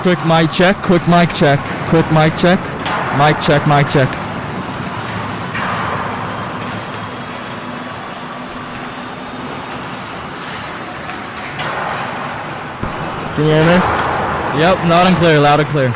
Quick mic check, quick mic check, quick mic check, mic check, mic check. Can you hear me? Yep, loud and clear, loud and clear.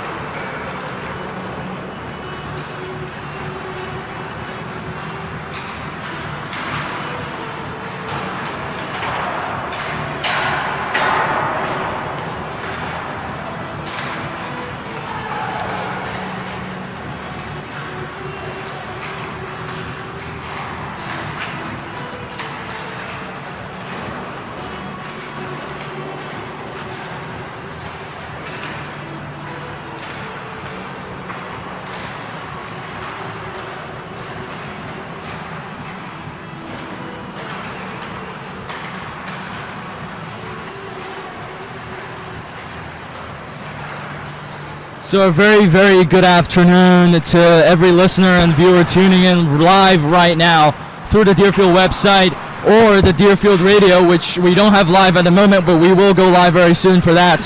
So a very, very good afternoon to every listener and viewer tuning in live right now through the Deerfield website or the Deerfield radio, which we don't have live at the moment, but we will go live very soon for that.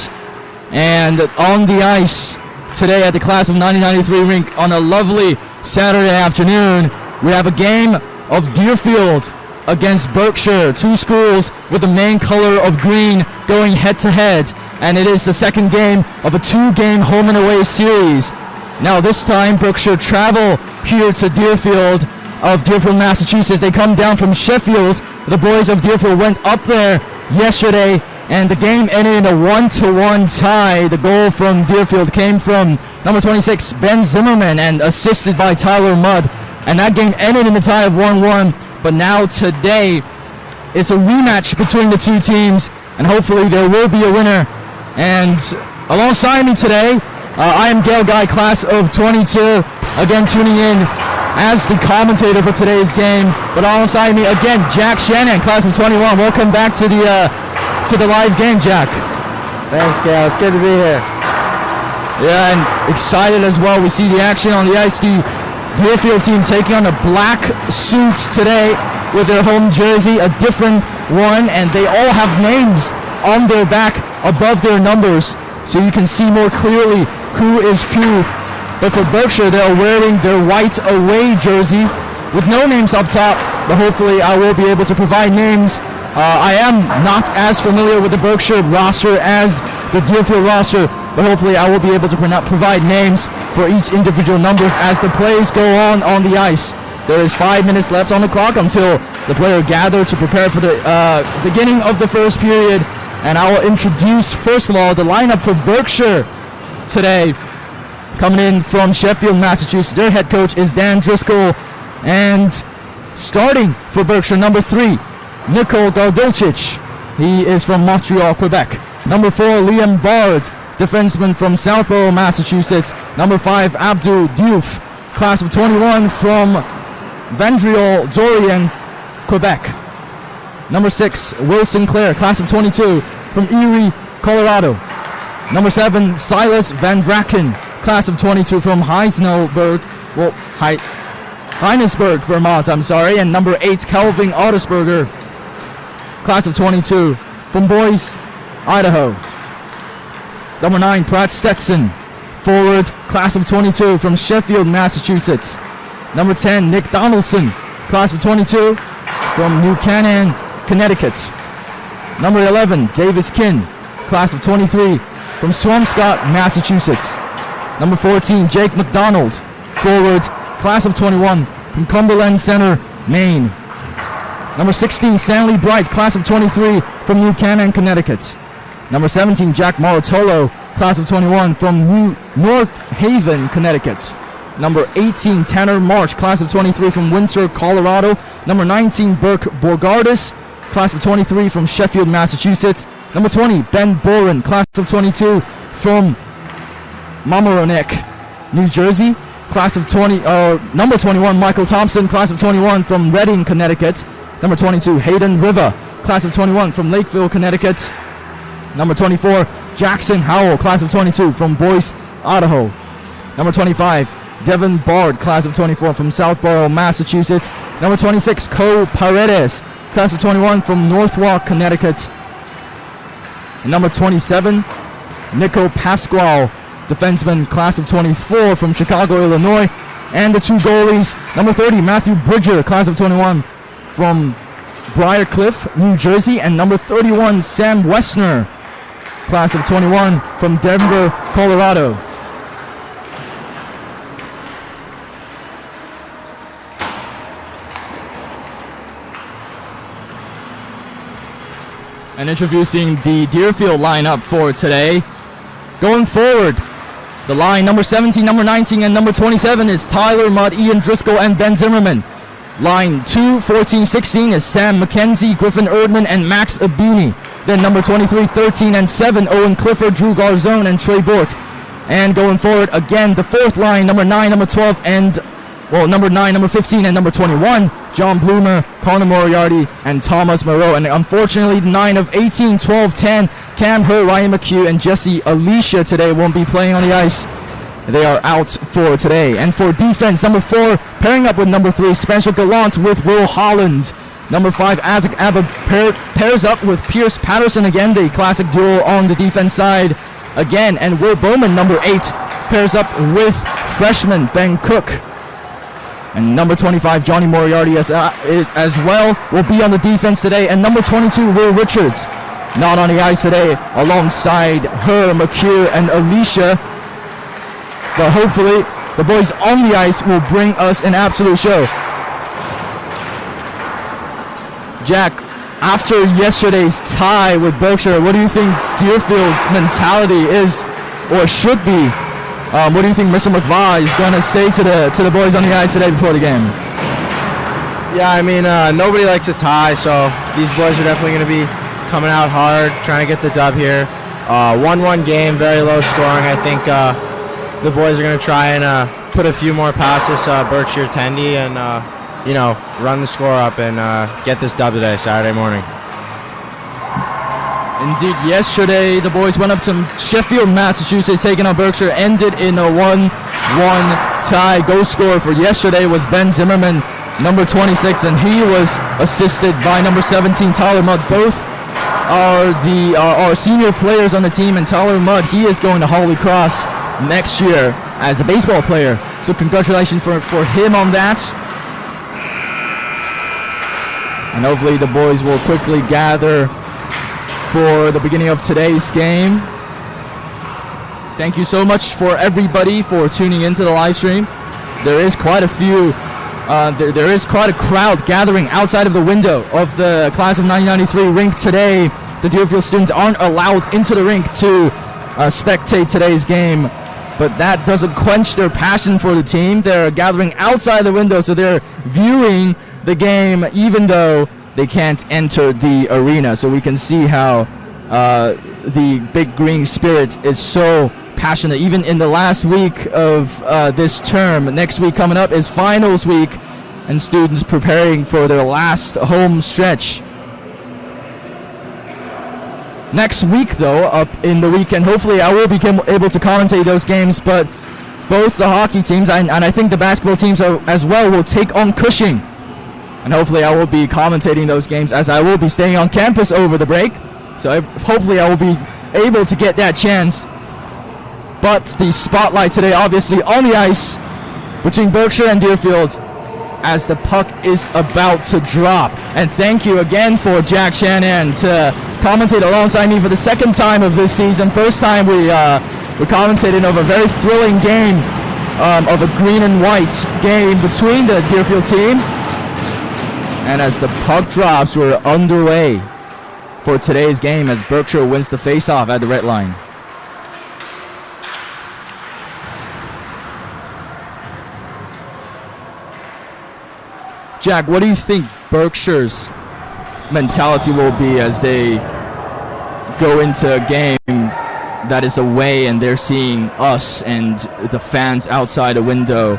And on the ice today at the Class of 1993 rink on a lovely Saturday afternoon, we have a game of Deerfield against Berkshire, two schools with the main color of green going head-to-head. And it is the second game of a two-game home and away series. Now this time Berkshire travel here to Deerfield of Deerfield, Massachusetts. They come down from Sheffield. The boys of Deerfield went up there yesterday, and the game ended in a 1-1 tie. The goal from Deerfield came from number 26, Ben Zimmerman, and assisted by Tyler Mudd. And that game ended in a tie of 1-1. But now today, it's a rematch between the two teams, and hopefully there will be a winner. And alongside me today, I am Gail Guy, class of 22, again tuning in as the commentator for today's game. But alongside me again, Jack Shannon, class of 21. Welcome back to the live game, Jack. Thanks, Gail. It's good to be here. Yeah, and excited as well. We see the action on the ice. The Deerfield team taking on the black suits today with their home jersey, a different one, and they all have names on their back above their numbers, so you can see more clearly who is who. But for Berkshire, they're wearing their white away jersey with no names up top, but hopefully I will be able to provide names. I am not as familiar with the Berkshire roster as the Deerfield roster, but hopefully I will be able to provide names for each individual numbers as the plays go on the ice. There is 5 minutes left on the clock until the player gather to prepare for the beginning of the first period. And I will introduce, first of all, the lineup for Berkshire today. Coming in from Sheffield, Massachusetts, their head coach is Dan Driscoll. And starting for Berkshire, number 3, Nicole Gardolcic. He is from Montreal, Quebec. Number 4, Liam Bard, defenseman from Southborough, Massachusetts. Number 5, Abdul Diouf, class of 21 from Vandriol, Dorian, Quebec. Number 6, Will Sinclair, class of 22 from Erie, Colorado. Number 7, Silas Van Vraken, class of 22 from Heinsberg, Vermont, And number 8, Kelvin Ottersberger, class of 22 from Boise, Idaho. Number 9, Pratt Stetson, forward, class of 22 from Sheffield, Massachusetts. Number 10, Nick Donaldson, class of 22 from New Canaan, Connecticut. Number 11, Davis Kinn, class of 23 from Swampscott, Massachusetts. Number 14, Jake McDonald, forward, class of 21 from Cumberland Center, Maine. Number 16, Stanley Bright, class of 23 from New Canaan, Connecticut. Number 17, Jack Maratolo, class of 21 from North Haven, Connecticut. Number 18, Tanner March, class of 23 from Windsor, Colorado. Number 19, Burke Borgardis, class of 23 from Sheffield, Massachusetts. Number 20, Ben Boren, class of 22 from Mamaroneck, New Jersey. Class of number 21, Michael Thompson, class of 21 from Reading, Connecticut. Number 22, Hayden River, class of 21 from Lakeville, Connecticut. Number 24, Jackson Howell, class of 22 from Boise, Idaho. Number 25, Devin Bard, class of 24 from Southborough, Massachusetts. Number 26, Co Paredes, class of 21 from Northwalk, Connecticut. And number 27, Nico Pasquale, defenseman, class of 24 from Chicago, Illinois. And the two goalies, number 30, Matthew Bridger, class of 21 from Briarcliff, New Jersey. And number 31, Sam Westner, class of 21 from Denver, Colorado. And introducing the Deerfield lineup for today. Going forward, the line number 17, number 19, and number 27 is Tyler Mudd, Ian Driscoll, and Ben Zimmerman. Line 2, 14, 16 is Sam McKenzie, Griffin Erdman, and Max Abene. Then number 23, 13, and 7, Owen Clifford, Drew Garzone, and Trey Bork. And going forward, again, the fourth line, number 9, number 12, and, well, number 9, number 15, and number 21, John Bloomer, Connor Moriarty, and Thomas Moreau. And unfortunately, 9 of 18, 12, 10, Cam Hur, Ryan McHugh, and Jesse Alicia today won't be playing on the ice. They are out for today. And for defense, number 4, pairing up with number 3, Spencer Gallant with Will Holland. Number 5, Isaac Abba pairs up with Pierce Patterson again, the classic duo on the defense side again. And Will Bowman, number 8, pairs up with freshman Ben Cook. And number 25, Johnny Moriarty as well, will be on the defense today. And number 22, Will Richards, not on the ice today, alongside her, McHugh, and Alicia. But hopefully, the boys on the ice will bring us an absolute show. Jack, after yesterday's tie with Berkshire, what do you think Deerfield's mentality is, or should be? What do you think Mr. McVaugh is going to say to the boys on the ice today before the game? Yeah, I mean, nobody likes a tie, so these boys are definitely going to be coming out hard, trying to get the dub here. 1-1 game, very low scoring. I think the boys are going to try and put a few more past this Berkshire Tendy and, run the score up and get this dub today, Saturday morning. Indeed, yesterday the boys went up to Sheffield, Massachusetts, taking on Berkshire, ended in a 1-1 tie. Goal scorer for yesterday was Ben Zimmerman, number 26, and he was assisted by number 17, Tyler Mudd. Both are senior players on the team, and Tyler Mudd, he is going to Holy Cross next year as a baseball player. So congratulations for him on that. And hopefully the boys will quickly gather for the beginning of today's game. Thank you so much for everybody for tuning into the live stream. There is quite a few, there is quite a crowd gathering outside of the window of the class of 1993 rink today. The Deerfield students aren't allowed into the rink to spectate today's game, but that doesn't quench their passion for the team. They're gathering outside the window, so they're viewing the game even though they can't enter the arena. So we can see how the Big Green spirit is so passionate. Even in the last week of this term, next week coming up is finals week, and students preparing for their last home stretch. Next week, though, up in the weekend, hopefully I will be able to commentate those games, but both the hockey teams and I think the basketball teams as well will take on Cushing. And hopefully I will be commentating those games as I will be staying on campus over the break. So hopefully I will be able to get that chance. But the spotlight today obviously on the ice between Berkshire and Deerfield as the puck is about to drop. And thank you again for Jack Shannon to commentate alongside me for the second time of this season. First time we commentated over a very thrilling game of a green and white game between the Deerfield team. And as the puck drops, we're underway for today's game as Berkshire wins the face-off at the red line. Jack, what do you think Berkshire's mentality will be as they go into a game that is away and they're seeing us and the fans outside a window?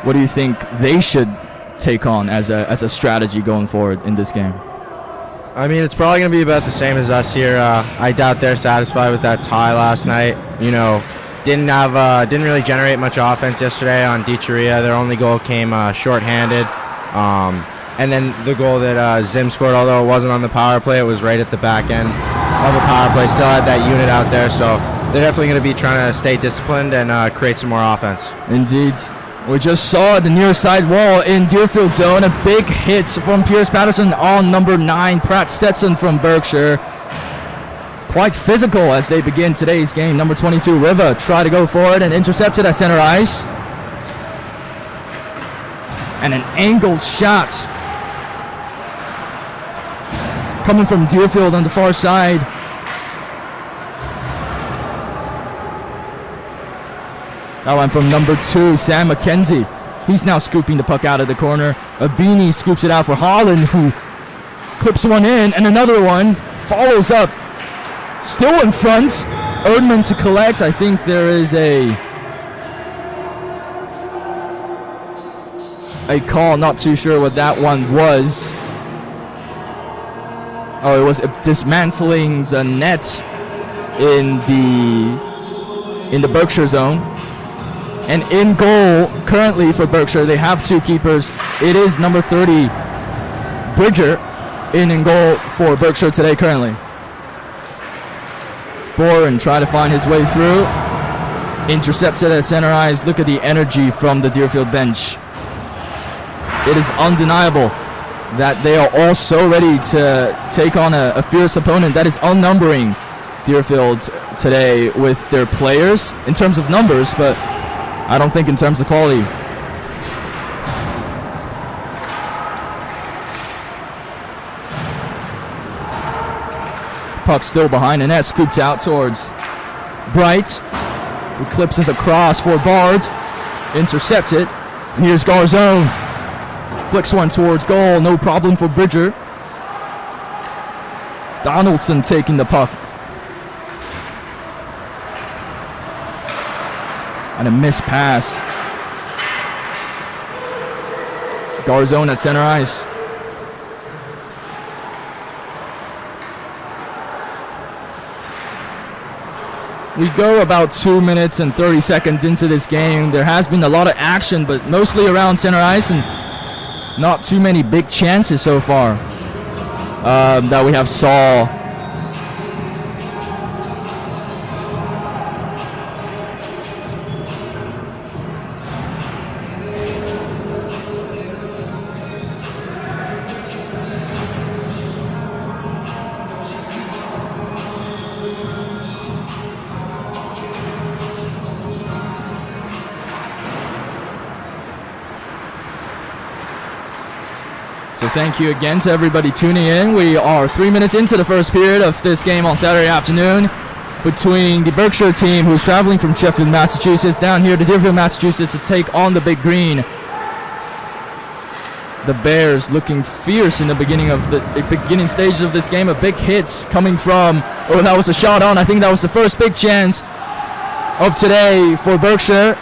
What do you think they should take on as a strategy going forward in this game? I mean, it's probably going to be about the same as us here. I doubt they're satisfied with that tie last night. You know, didn't really generate much offense yesterday on DiChiria. Their only goal came shorthanded. And then the goal that Zim scored, although it wasn't on the power play, it was right at the back end of the power play. Still had that unit out there, so they're definitely going to be trying to stay disciplined and create some more offense. Indeed. We just saw the near side wall in Deerfield zone. A big hit from Pierce Patterson on number 9, Pratt Stetson from Berkshire. Quite physical as they begin today's game. Number 22, Riva, try to go forward and intercepted at center ice. And an angled shot coming from Deerfield on the far side. That one from number 2, Sam McKenzie. He's now scooping the puck out of the corner. Abene scoops it out for Holland, who clips one in, and another one follows up. Still in front. Erdman to collect. I think there is a call. Not too sure what that one was. Oh, it was dismantling the net in the Berkshire zone. And in goal currently for Berkshire, they have 2 keepers. It is number 30, Bridger, in goal for Berkshire today currently. Boren try to find his way through. Intercepted at center ice. Look at the energy from the Deerfield bench. It is undeniable that they are all so ready to take on a fierce opponent that is outnumbering Deerfield today with their players in terms of numbers, but I don't think in terms of quality. Puck still behind the net, scooped out towards Bright, who clips it across for Bard. Intercepted. And here's Garzone. Flicks one towards goal, no problem for Bridger. Donaldson taking the puck. And a missed pass. Garzone at center ice. We go about 2 minutes and 30 seconds into this game. There has been a lot of action, but mostly around center ice and not too many big chances so far that we have saw. So thank you again to everybody tuning in. We are 3 minutes into the first period of this game on Saturday afternoon between the Berkshire team, who's traveling from Sheffield, Massachusetts, down here to Deerfield, Massachusetts, to take on the Big Green. The Bears looking fierce in the beginning stages of this game. A big hit coming from, oh, that was a shot on. I think that was the first big chance of today for Berkshire.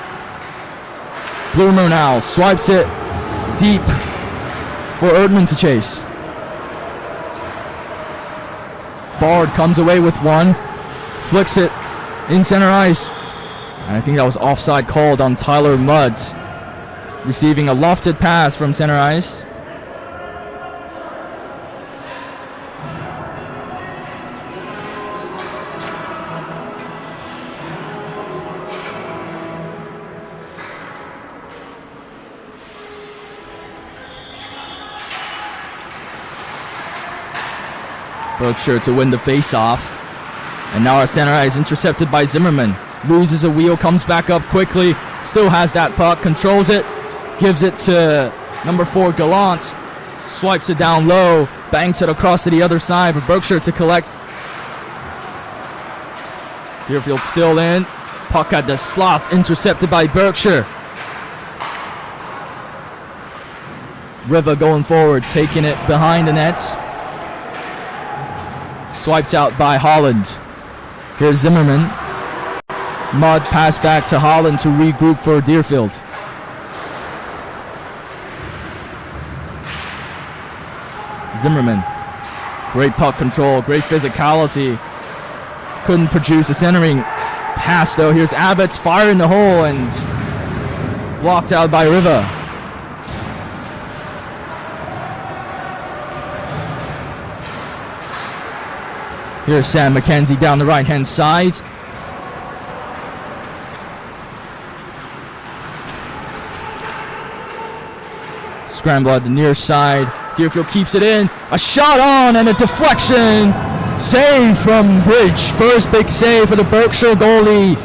Bloomer now swipes it deep for Erdman to chase. Bard comes away with one, flicks it in center ice. And I think that was offside called on Tyler Mudd, receiving a lofted pass from center ice. Berkshire to win the face-off. And now our center ice intercepted by Zimmerman. Loses a wheel, comes back up quickly. Still has that puck, controls it. Gives it to number 4, Gallant. Swipes it down low. Banks it across to the other side for Berkshire to collect. Deerfield still in. Puck at the slot, intercepted by Berkshire. Riva going forward, taking it behind the net. Swiped out by Holland. Here's Zimmerman. Mudd pass back to Holland to regroup for Deerfield. Zimmerman. Great puck control, great physicality. Couldn't produce a centering pass though. Here's Abbott's fire in the hole and blocked out by Riva. Here's Sam McKenzie down the right-hand side. Scramble at the near side. Deerfield keeps it in. A shot on and a deflection. Save from Bridge. First big save for the Berkshire goalie.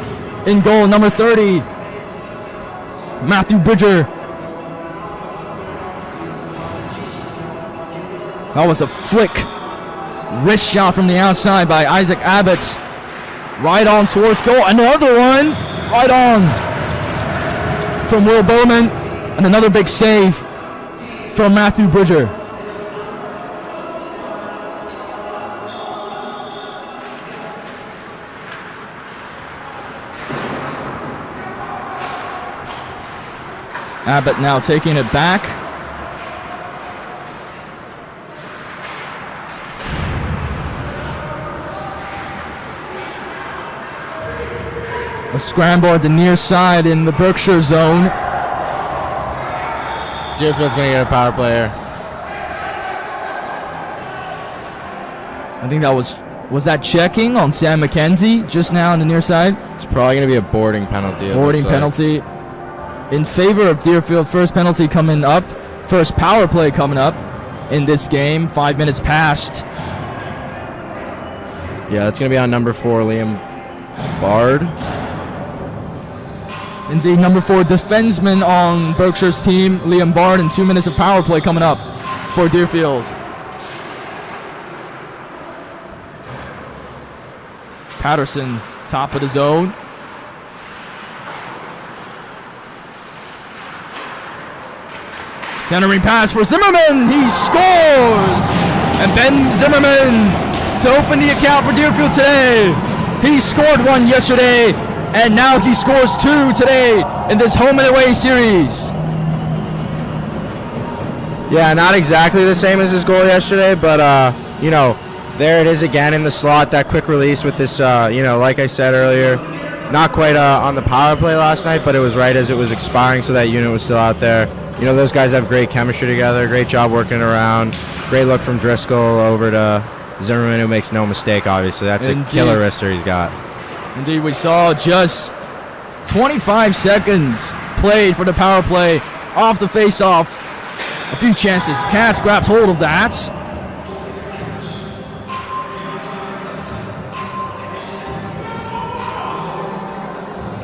In goal, number 30. Matthew Bridger. That was a flick. Wrist shot from the outside by Isaac Abbott. Right on towards goal. Another one. Right on from Will Bowman. And another big save from Matthew Bridger. Abbott now taking it back. A scramble at the near side in the Berkshire zone. Deerfield's going to get a power play here. I think that was that checking on Sam McKenzie just now on the near side? It's probably going to be a boarding penalty. Boarding penalty in favor of Deerfield. First penalty coming up. First power play coming up in this game. 5 minutes past. Yeah, it's going to be on number 4, Liam Bard. Indeed, number 4 defenseman on Berkshire's team, Liam Bard, and 2 minutes of power play coming up for Deerfield. Patterson, top of the zone. Centering pass for Zimmerman. He scores! And Ben Zimmerman to open the account for Deerfield today. He scored 1 yesterday, and now he scores 2 today in this home and away series. Yeah, not exactly the same as his goal yesterday, but, you know, there it is again in the slot, that quick release with this, you know, like I said earlier, not quite on the power play last night, but it was right as it was expiring, so that unit was still out there. You know, those guys have great chemistry together, great job working around, great look from Driscoll over to Zimmerman, who makes no mistake, obviously. That's a killer wrister he's got. Indeed, we saw just 25 seconds played for the power play off the face-off. A few chances. Katz grabbed hold of that.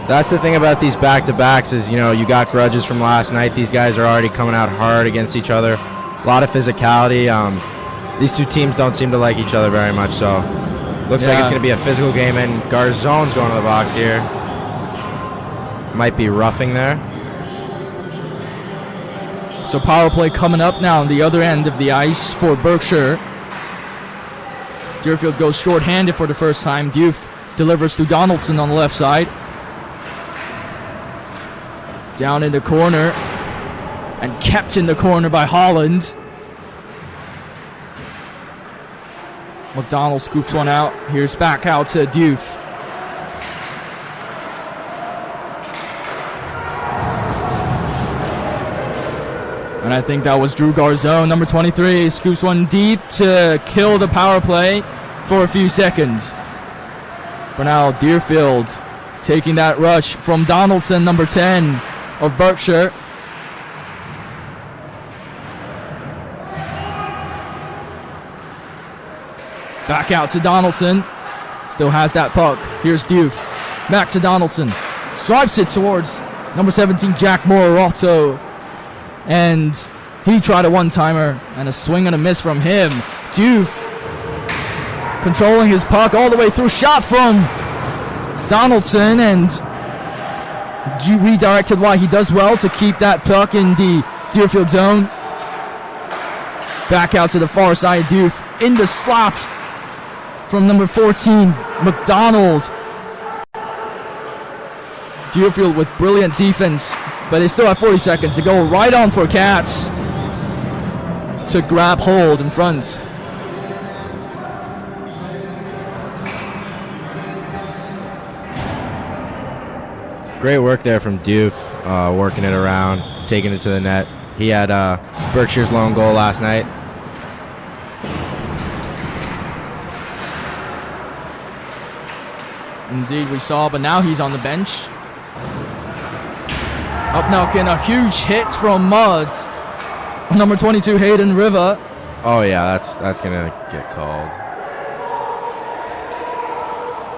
That's the thing about these back-to-backs is, you know, you got grudges from last night. These guys are already coming out hard against each other. A lot of physicality. These two teams don't seem to like each other very much, so looks like it's going to be a physical game, and Garzone's going to the box here. Might be roughing there. So power play coming up now on the other end of the ice for Berkshire. Deerfield goes short-handed for the first time. Diouf delivers to Donaldson on the left side. Down in the corner, and kept in the corner by Holland. McDonald scoops one out. Here's back out to Diouf. And I think that was Drew Garzone, number 23, scoops one deep to kill the power play for a few seconds. For now, Deerfield taking that rush from Donaldson, number 10 of Berkshire. Back out to Donaldson. Still has that puck. Here's Diouf. Back to Donaldson. Swipes it towards number 17, Jack Morotto. And he tried a one-timer, and a swing and a miss from him. Diouf controlling his puck all the way through. Shot from Donaldson, and redirected why he does well to keep that puck in the Deerfield zone. Back out to the far side. Diouf in the slot from number 14, McDonald. Deerfield with brilliant defense, but they still have 40 seconds to go. Right on for Katz to grab hold in front. Great work there from Diouf, working it around, taking it to the net. He had Berkshire's lone goal last night. Indeed, we saw, but now he's on the bench. Up now, a huge hit from Mudd. number 22, Hayden River. Oh yeah, that's gonna get called.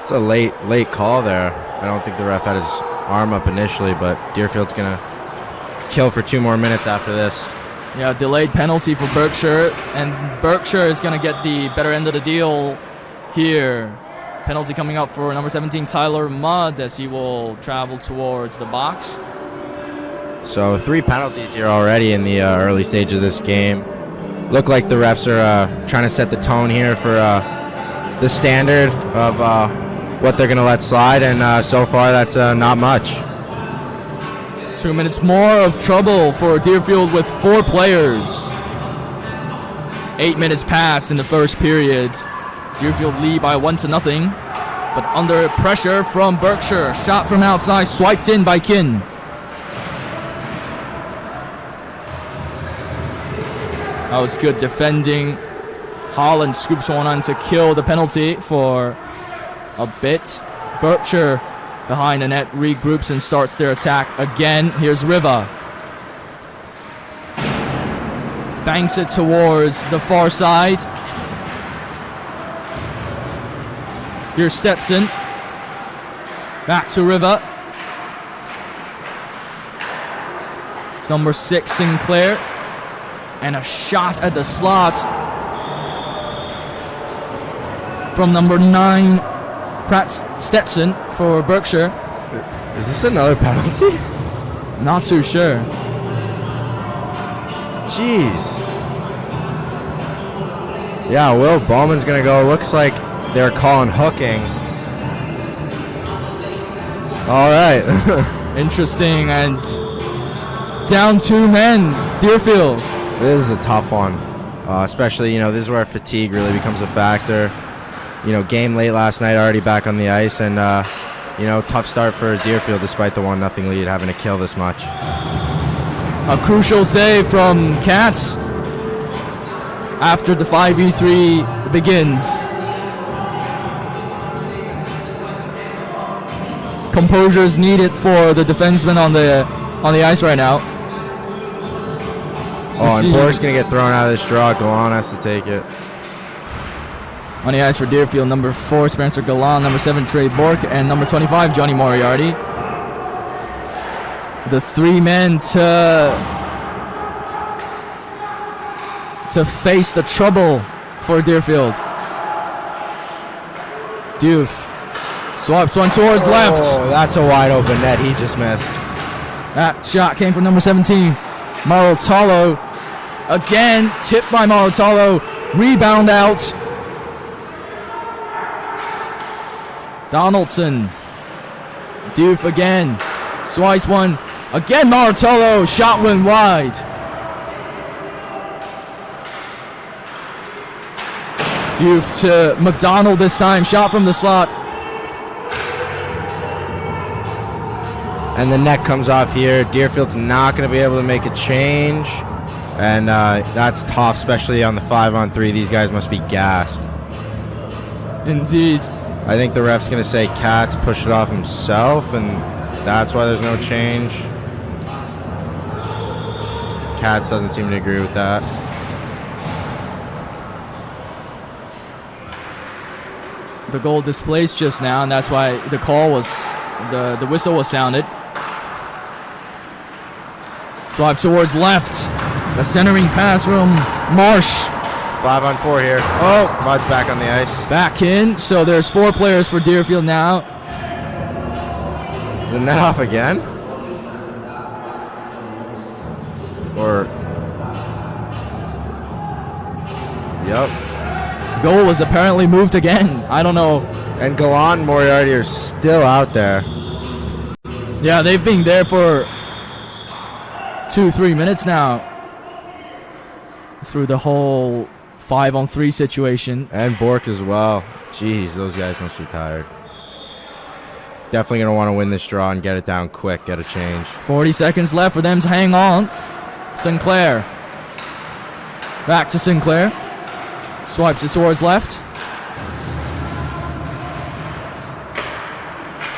It's a late call there. I don't think the ref had his arm up initially, but Deerfield's gonna kill for 2 more minutes after this. Yeah, delayed penalty for Berkshire, and Berkshire is gonna get the better end of the deal here. Penalty coming up for number 17, Tyler Mudd, as he will travel towards the box. So 3 penalties here already in the early stage of this game. Look like the refs are trying to set the tone here for the standard of what they're going to let slide, and so far that's not much. 2 minutes more of trouble for Deerfield with 4 players. 8 minutes passed in the first period. Deerfield lead by 1-0, but under pressure from Berkshire. Shot from outside, swiped in by Kin. That was good defending. Holland scoops one on to kill the penalty for a bit. Berkshire behind the net regroups and starts their attack again. Here's Riva. Banks it towards the far side. Here's Stetson. Back to Riva. It's number 6, Sinclair. And a shot at the slot from number 9, Pratt Stetson for Berkshire. Is this another penalty? Not too sure. Jeez. Yeah, Will Bowman's going to go. Looks like they're calling hooking. All right. Interesting. And down 2 men, Deerfield. This is a tough one, especially, this is where fatigue really becomes a factor. Game late last night, already back on the ice, and, tough start for Deerfield despite the 1-0 lead, having to kill this much. A crucial save from Katz after the 5v3 begins. Composure is needed for the defenseman on the ice right now. Oh, and Bork's going to get thrown out of this draw. Galan has to take it. On the ice for Deerfield, number 4, Spencer Galan, number 7, Trey Bork, and number 25, Johnny Moriarty. The 3 men to face the trouble for Deerfield. Doof swipes one towards left. Oh, that's a wide open net. He just missed. That shot came from number 17, Marotalo. Again, tipped by Marotalo. Rebound out. Donaldson. Doof again. Swipes one. Again, Marotalo. Shot went wide. Doof to McDonald this time. Shot from the slot. And the net comes off here. Deerfield's not going to be able to make a change. And that's tough, especially on the 5-on-3. These guys must be gassed. Indeed. I think the ref's going to say Katz pushed it off himself, and that's why there's no change. Katz doesn't seem to agree with that. The goal displaced just now, and that's why the call was, the whistle was sounded. Swipe towards left. A centering pass from Marsh. 5-on-4 here. Oh, Mudd's back on the ice. Back in. So there's 4 players for Deerfield now. Is the net off again? Or... Yep. The goal was apparently moved again. I don't know. And Galan and Moriarty are still out there. Yeah, they've been there for 2-3 minutes now. Through the whole 5-on-3 situation. And Bork as well. Jeez, those guys must be tired. Definitely going to want to win this draw and get it down quick, get a change. 40 seconds left for them to hang on. Sinclair. Back to Sinclair. Swipes it towards left.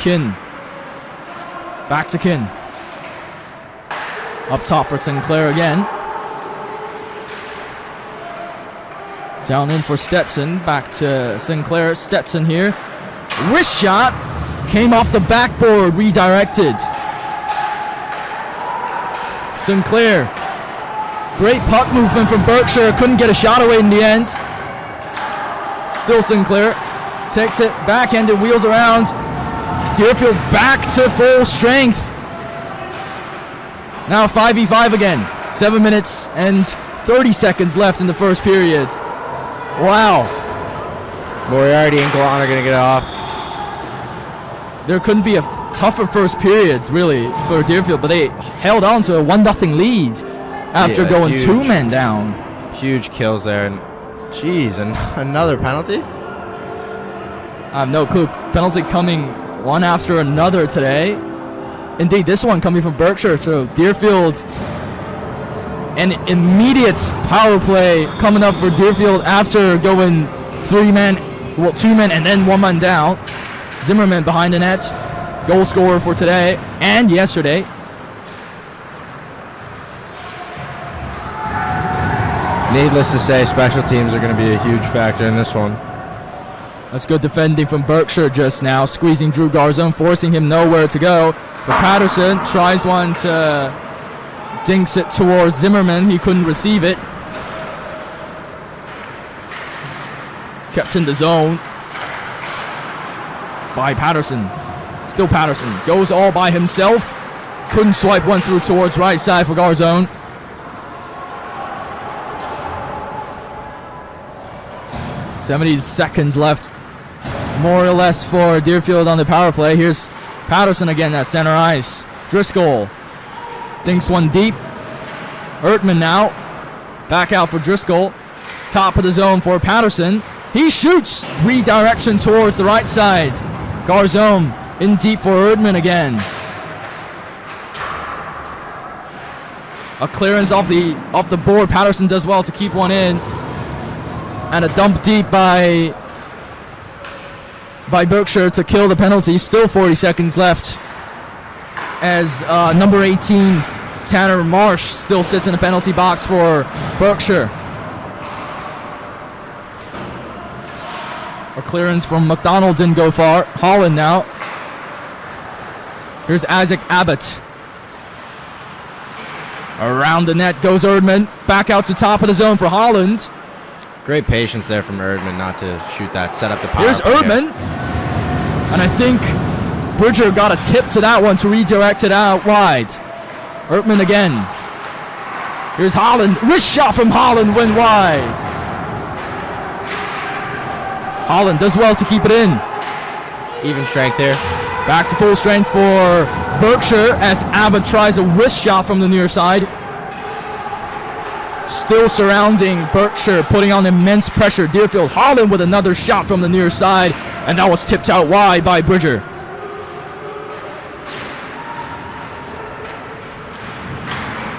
Kin. Back to Kin. Up top for Sinclair again. Down in for Stetson. Back to Sinclair. Stetson here. Wrist shot. Came off the backboard. Redirected. Sinclair. Great puck movement from Berkshire. Couldn't get a shot away in the end. Still Sinclair. Takes it. Backhanded. Wheels around. Deerfield back to full strength. Now 5v5 again. 7 minutes and 30 seconds left in the first period. Wow. Moriarty and Galan are going to get it off. There couldn't be a tougher first period, really, for Deerfield, but they held on to a 1-0 lead after going huge, 2 men down. Huge kills there. And geez, another penalty? I have no clue. Penalty coming one after another today. Indeed, this one coming from Berkshire to Deerfield. An immediate power play coming up for Deerfield after going 2 men and then 1 man down. Zimmerman behind the net, goal scorer for today and yesterday. Needless to say, special teams are going to be a huge factor in this one. That's good defending from Berkshire just now, squeezing Drew Garzone, forcing him nowhere to go. But Patterson tries one to dinks it towards Zimmerman. He couldn't receive it. Kept in the zone by Patterson. Still Patterson. Goes all by himself. Couldn't swipe one through towards right side for Garzone. "70 seconds left, more or less, for Deerfield on the power play. Here's Patterson again at center ice. Driscoll thinks one deep. Ertman now. Back out for Driscoll. Top of the zone for Patterson. He shoots. Redirection towards the right side. Garzone in deep for Erdman again. A clearance off the board. Patterson does well to keep one in. And a dump deep by Berkshire to kill the penalty. Still 40 seconds left as number 18, Tanner Marsh, still sits in the penalty box for Berkshire. A clearance from McDonald didn't go far. Holland now. Here's Isaac Abbott. Around the net goes Erdman. Back out to top of the zone for Holland. Great patience there from Erdman not to shoot that, set up the power. Here's Erdman. And I think Bridger got a tip to that one to redirect it out wide. Erdman again. Here's Holland. Wrist shot from Holland went wide. Holland does well to keep it in. Even strength here. Back to full strength for Berkshire as Abbott tries a wrist shot from the near side. Still surrounding Berkshire, putting on immense pressure. Deerfield. Holland with another shot from the near side, and that was tipped out wide by Bridger.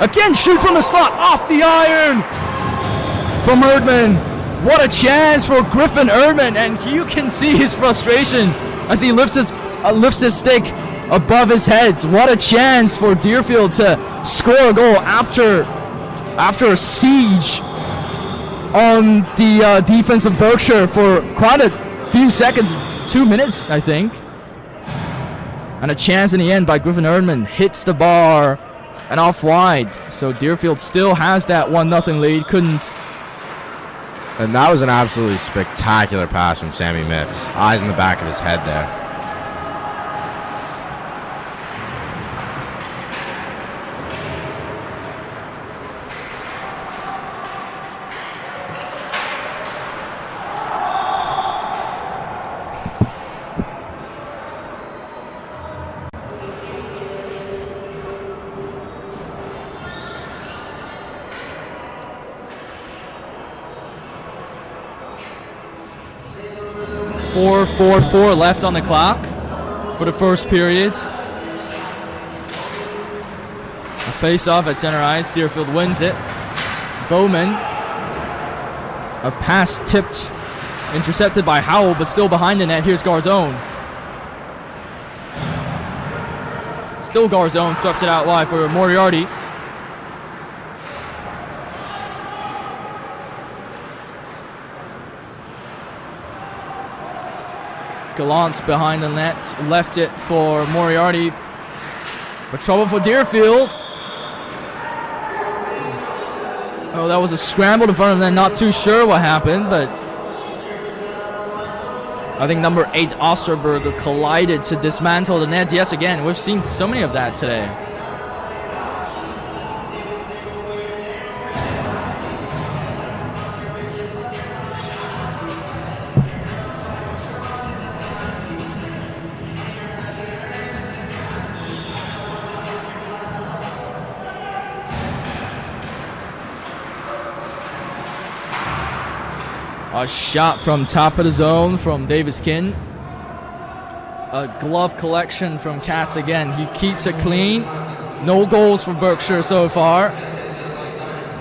Again, shoot from the slot, off the iron from Erdman. What a chance for Griffin Erdman, and you can see his frustration as he lifts his stick above his head. What a chance for Deerfield to score a goal after a siege on the defense of Berkshire for quite a few seconds, 2 minutes, I think. And a chance in the end by Griffin Erdman, hits the bar and off wide. So Deerfield still has that 1-0 lead. Couldn't. And that was an absolutely spectacular pass from Sammy Mitz. Eyes in the back of his head there. .444 left on the clock for the first period. A face-off at center ice. Deerfield wins it. Bowman. A pass tipped, intercepted by Howell, but still behind the net. Here's Garzone. Still Garzone, swept it out wide for Moriarty. Gallant behind the net, left it for Moriarty. But trouble for Deerfield. Oh, that was a scramble in front of them. Not too sure what happened, but I think number 8 Osterberger collided to dismantle the net. Yes, again, we've seen so many of that today. A shot from top of the zone from Davis Kin. A glove collection from Katz again. He keeps it clean. No goals for Berkshire so far.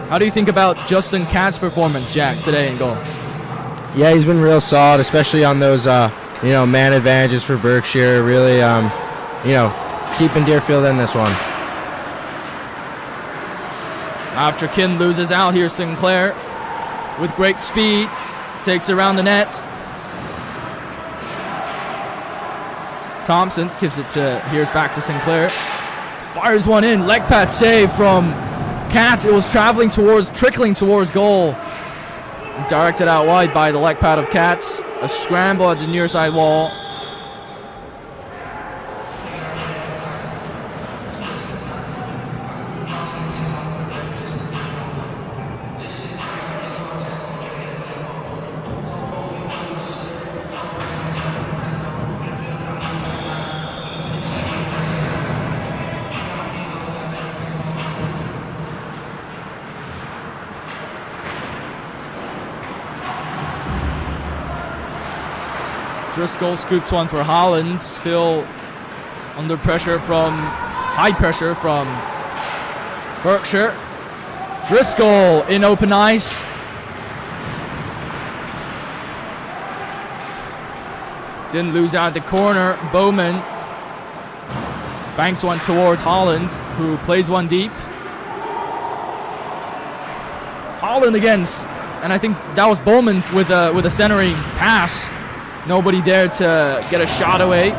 How do you think about Justin Katz's performance, Jack, today in goal? Yeah, he's been real solid, especially on those man advantages for Berkshire. Really, keeping Deerfield in this one. After Kin loses out, here's Sinclair with great speed. Takes around the net. Thompson gives it to, here's back to Sinclair. Fires one in, leg pad save from Katz. It was trickling towards goal. Directed out wide by the leg pad of Katz. A scramble at the near side wall. Driscoll scoops one for Holland, still under pressure high pressure from Berkshire. Driscoll in open ice. Didn't lose out the corner. Bowman banks one towards Holland, who plays one deep. Holland again, and I think that was Bowman with a centering pass. Nobody there to get a shot away.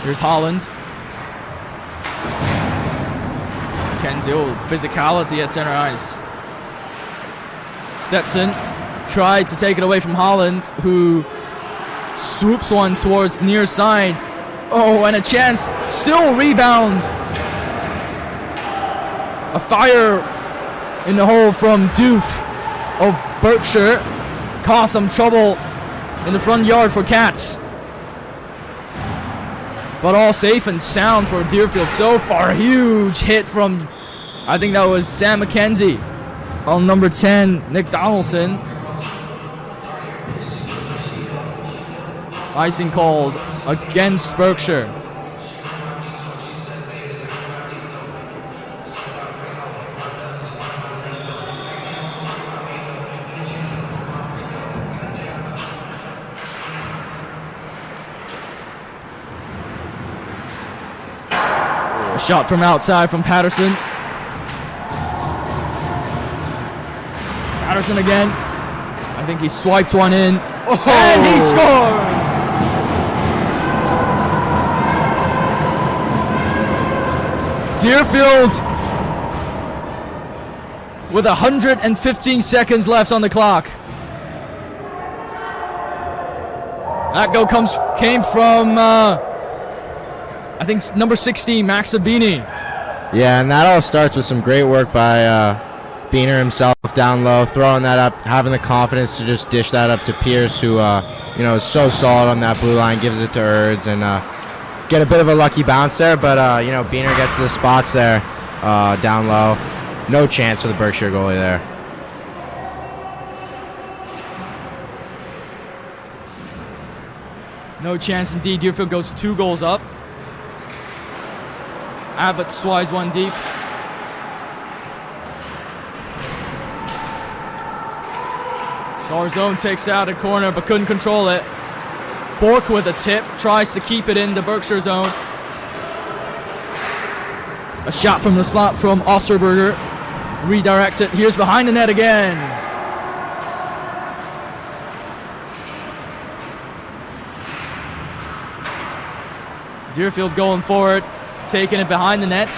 Here's Holland. Kenzo, physicality at center ice. Stetson tried to take it away from Holland, who swoops one towards near side. Oh, and a chance. Still rebound. A fire in the hole from Doof of Berkshire caused some trouble in the front yard for Katz. But all safe and sound for Deerfield so far. Huge hit from, I think that was Sam McKenzie on number 10, Nick Donaldson. Icing called against Berkshire. Shot from outside from Patterson. Patterson again. I think he swiped one in. Oh. And he scored! Deerfield with 115 seconds left on the clock. That goal came from I think number 16, Max Abene. Yeah, and that all starts with some great work by Beener himself down low, throwing that up, having the confidence to just dish that up to Pierce, who is so solid on that blue line, gives it to Erds, and get a bit of a lucky bounce there, but Beener gets to the spots there down low. No chance for the Berkshire goalie there. No chance indeed. Deerfield goes 2 goals up. Abbott swires one deep. Garzone takes out a corner but couldn't control it. Bork with a tip, tries to keep it in the Berkshire zone. A shot from the slot from Osterberger. Redirected. Here's behind the net again. Deerfield going forward, taking it behind the net.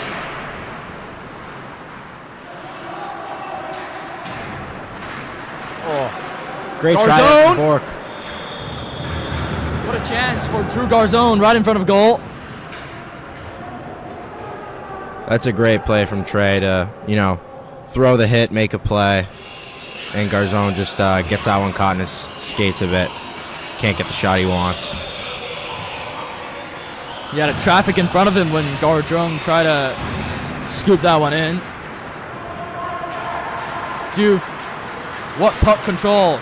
Great try Garzone. from Bork. What a chance for Drew Garzone right in front of goal. That's a great play from Trey to, throw the hit, make a play. And Garzone just gets that one caught in his skates a bit. Can't get the shot he wants. He had a traffic in front of him when Garzone tried to scoop that one in. Doof. What puck control.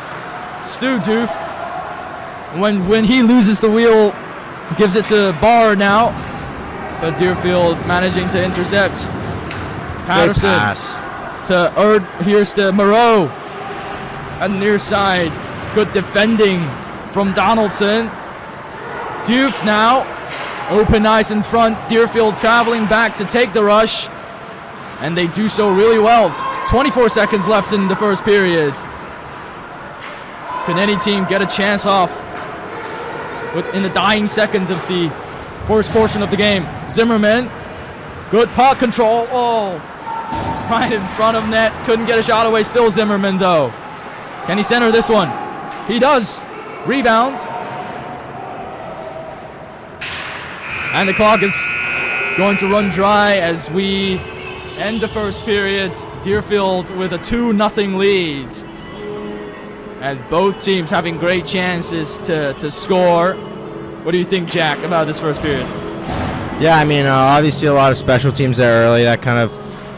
Stu Doof. When he loses the wheel, gives it to Barr now. But Deerfield managing to intercept. Patterson to Erd. Here's the Moreau. On the near side. Good defending from Donaldson. Doof now. Open ice in front. Deerfield traveling back to take the rush. And they do so really well. 24 seconds left in the first period. Can any team get a chance off in the dying seconds of the first portion of the game? Zimmerman. Good puck control. Oh, right in front of net. Couldn't get a shot away. Still Zimmerman, though. Can he center this one? He does. Rebound. And the clock is going to run dry as we end the first period. Deerfield with a 2-0 lead. And both teams having great chances to score. What do you think, Jack, about this first period? Yeah, obviously a lot of special teams there early. That kind of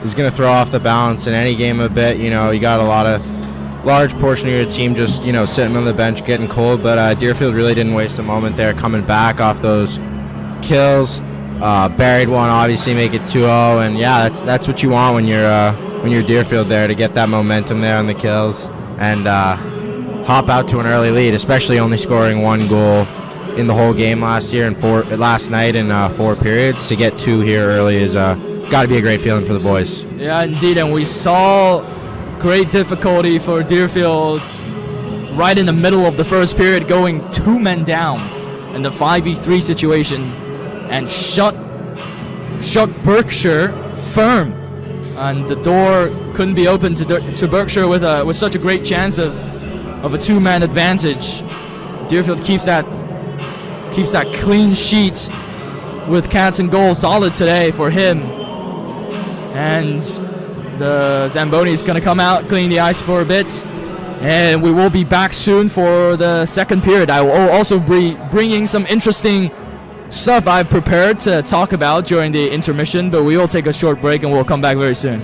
is going to throw off the balance in any game a bit. You got a large portion of your team just, sitting on the bench getting cold. But Deerfield really didn't waste a moment there coming back off those kills. Buried one, obviously make it 2-0. And yeah, that's what you want when you're Deerfield there, to get that momentum there on the kills and hop out to an early lead, especially only scoring one goal in the whole game last night in 4 periods. To get 2 here early is got to be a great feeling for the boys. Yeah, indeed, and we saw great difficulty for Deerfield right in the middle of the first period, going 2 men down in the 5v3 situation, and shut Berkshire firm, and the door couldn't be opened to Berkshire with such a great chance of a 2-man advantage. Deerfield keeps that clean sheet with Cats in goal solid today for him. And the Zamboni is going to come out, clean the ice for a bit. And we will be back soon for the second period. I will also be bringing some interesting stuff I've prepared to talk about during the intermission. But we will take a short break and we'll come back very soon.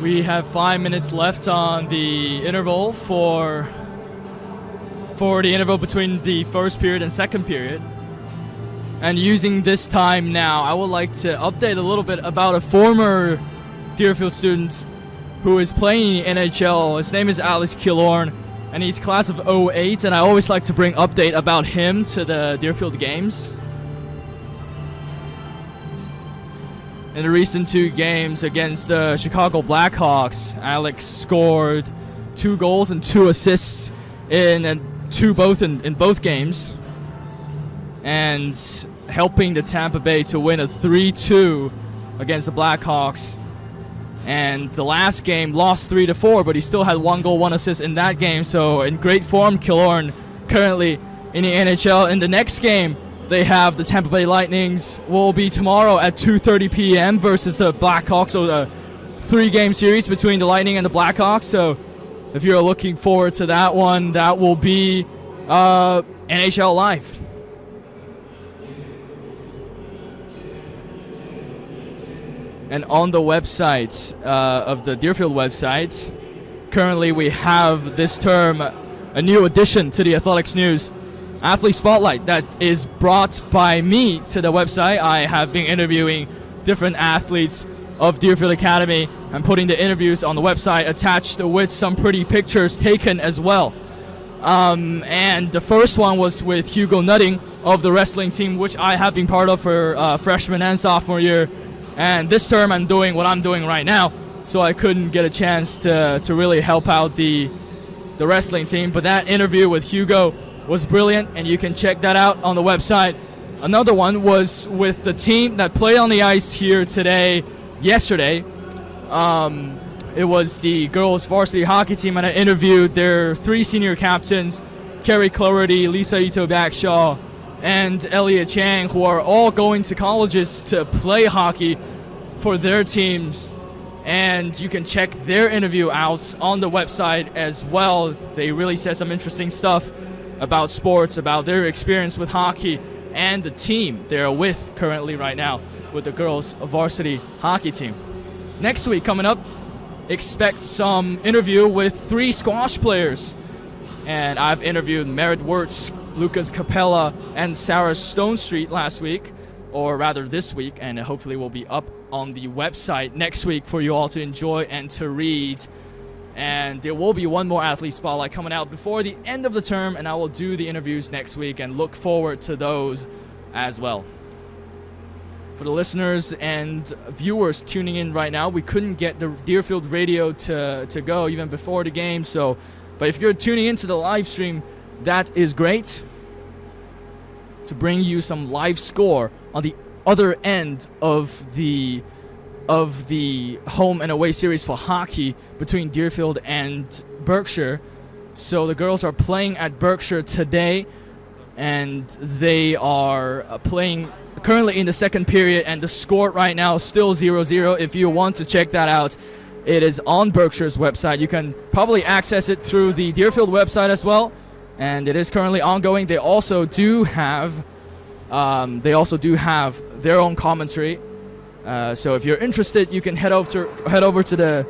We have 5 minutes left on the interval for the interval between the first period and second period. And using this time now, I would like to update a little bit about a former Deerfield student who is playing NHL. His name is Alex Killorn, and he's class of 08, and I always like to bring update about him to the Deerfield games. In the recent 2 games against the Chicago Blackhawks, Alex scored 2 goals and 2 assists in both games, and helping the Tampa Bay to win a 3-2 against the Blackhawks. And the last game lost 3-4, but he still had 1 goal, 1 assist in that game. So in great form, Killorn currently in the NHL. In the next game, they have the Tampa Bay Lightnings. Will be tomorrow at 2:30 p.m. versus the Blackhawks. So a 3-game series between the Lightning and the Blackhawks. So if you're looking forward to that one, that will be NHL Live. And on the website of the Deerfield website, currently we have this term a new addition to the Athletics News, Athlete Spotlight, that is brought by me to the website. I have been interviewing different athletes of Deerfield Academy and putting the interviews on the website attached with some pretty pictures taken as well. And the first one was with Hugo Nutting of the wrestling team, which I have been part of for freshman and sophomore year. And this term I'm doing what I'm doing right now, so I couldn't get a chance to really help out the wrestling team. But that interview with Hugo was brilliant, and you can check that out on the website. Another one was with the team that played on the ice here yesterday. It was the girls varsity hockey team, and I interviewed their 3 senior captains, Carrie Cloherty, Lisa Ito Backshaw, and Elliot Chang, who are all going to colleges to play hockey for their teams. And you can check their interview out on the website as well. They really said some interesting stuff about sports, about their experience with hockey and the team they're with currently right now with the girls varsity hockey team. Next week coming up, expect some interview with 3 squash players. And I've interviewed Merritt Wirtz, Lucas Capella, and Sarah Stonestreet last week, or rather this week, and hopefully will be up on the website next week for you all to enjoy and to read. And there will be one more Athlete Spotlight coming out before the end of the term, and I will do the interviews next week and look forward to those as well. For the listeners and viewers tuning in right now, we couldn't get the Deerfield radio to go even before the game, but if you're tuning into the live stream, that is great, to bring you some live score on the other end of the home and away series for hockey between Deerfield and Berkshire. So the girls are playing at Berkshire today, and they are playing currently in the second period, and the score right now is still 0-0. If you want to check that out, it is on Berkshire's website. You can probably access it through the Deerfield website as well, and it is currently ongoing. They also do have their own commentary. So if you're interested, you can head over to the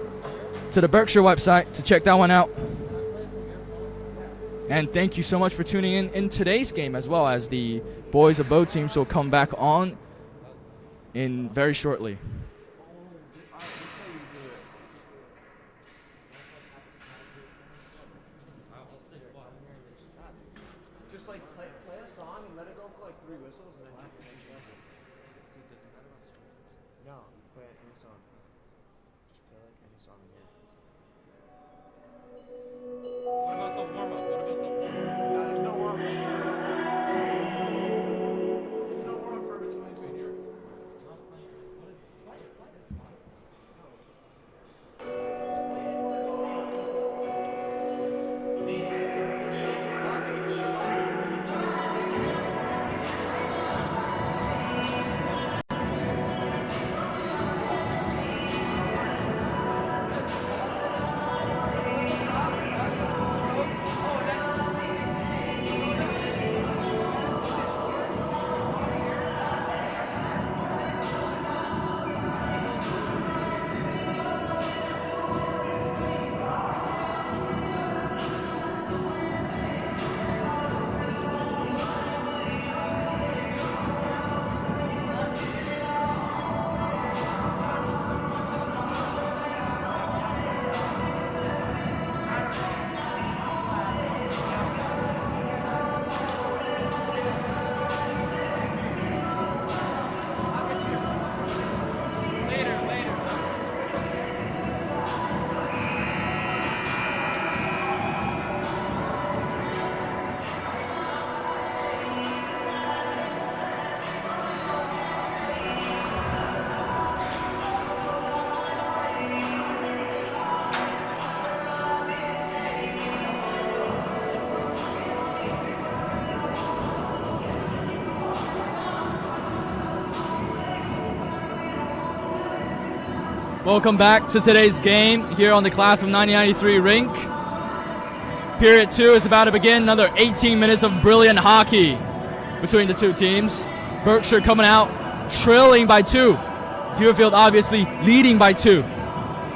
Berkshire website to check that one out. And thank you so much for tuning in today's game, as well as the boys of both teams will come back on in very shortly. Just like play a song and let it go for like 3 whistles and then no, play any song. Just play like any song here. What about the warm-up? No, there's no warm-up. There's no warm-up for between here. Welcome back to today's game here on the Class of 1993 rink. Period 2 is about to begin. Another 18 minutes of brilliant hockey between the two teams. Berkshire coming out trailing by 2. Deerfield obviously leading by 2.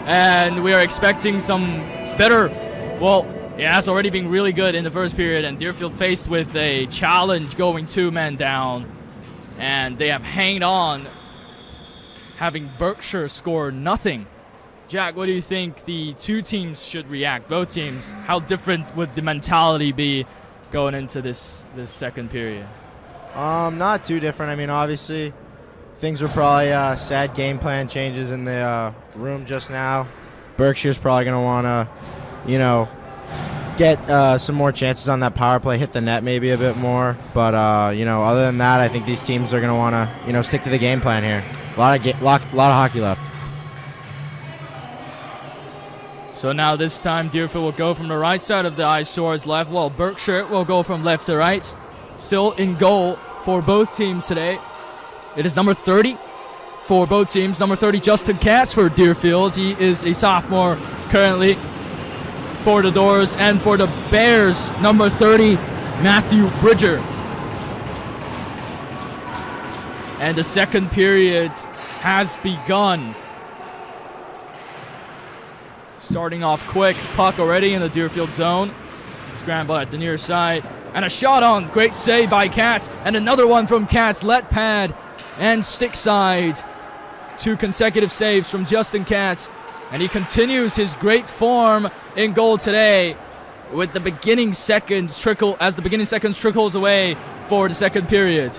And we are expecting some better, well, it has already been really good in the first period, and Deerfield faced with a challenge going 2-man down. And they have hanged on, having Berkshire score nothing. Jack, what do you think the two teams should react? Both teams, how different would the mentality be going into this second period? Not too different. I mean, obviously, things were probably sad game plan changes in the room just now. Berkshire's probably going to want to, get some more chances on that power play, hit the net maybe a bit more. But, other than that, I think these teams are going to want to, stick to the game plan here. A lot of hockey left. So now this time Deerfield will go from the right side of the ice towards left, while Berkshire will go from left to right. Still in goal for both teams today. It is number 30 for both teams. Number 30, Justin Katz for Deerfield. He is a sophomore currently for the Doors. And for the Bears, number 30, Matthew Bridger. And the second period has begun. Starting off quick, puck already in the Deerfield zone. Scramble at the near side. And a shot on, great save by Katz. And another one from Katz, let pad and stick side. 2 consecutive saves from Justin Katz. And he continues his great form in goal today with the beginning seconds trickles away for the second period.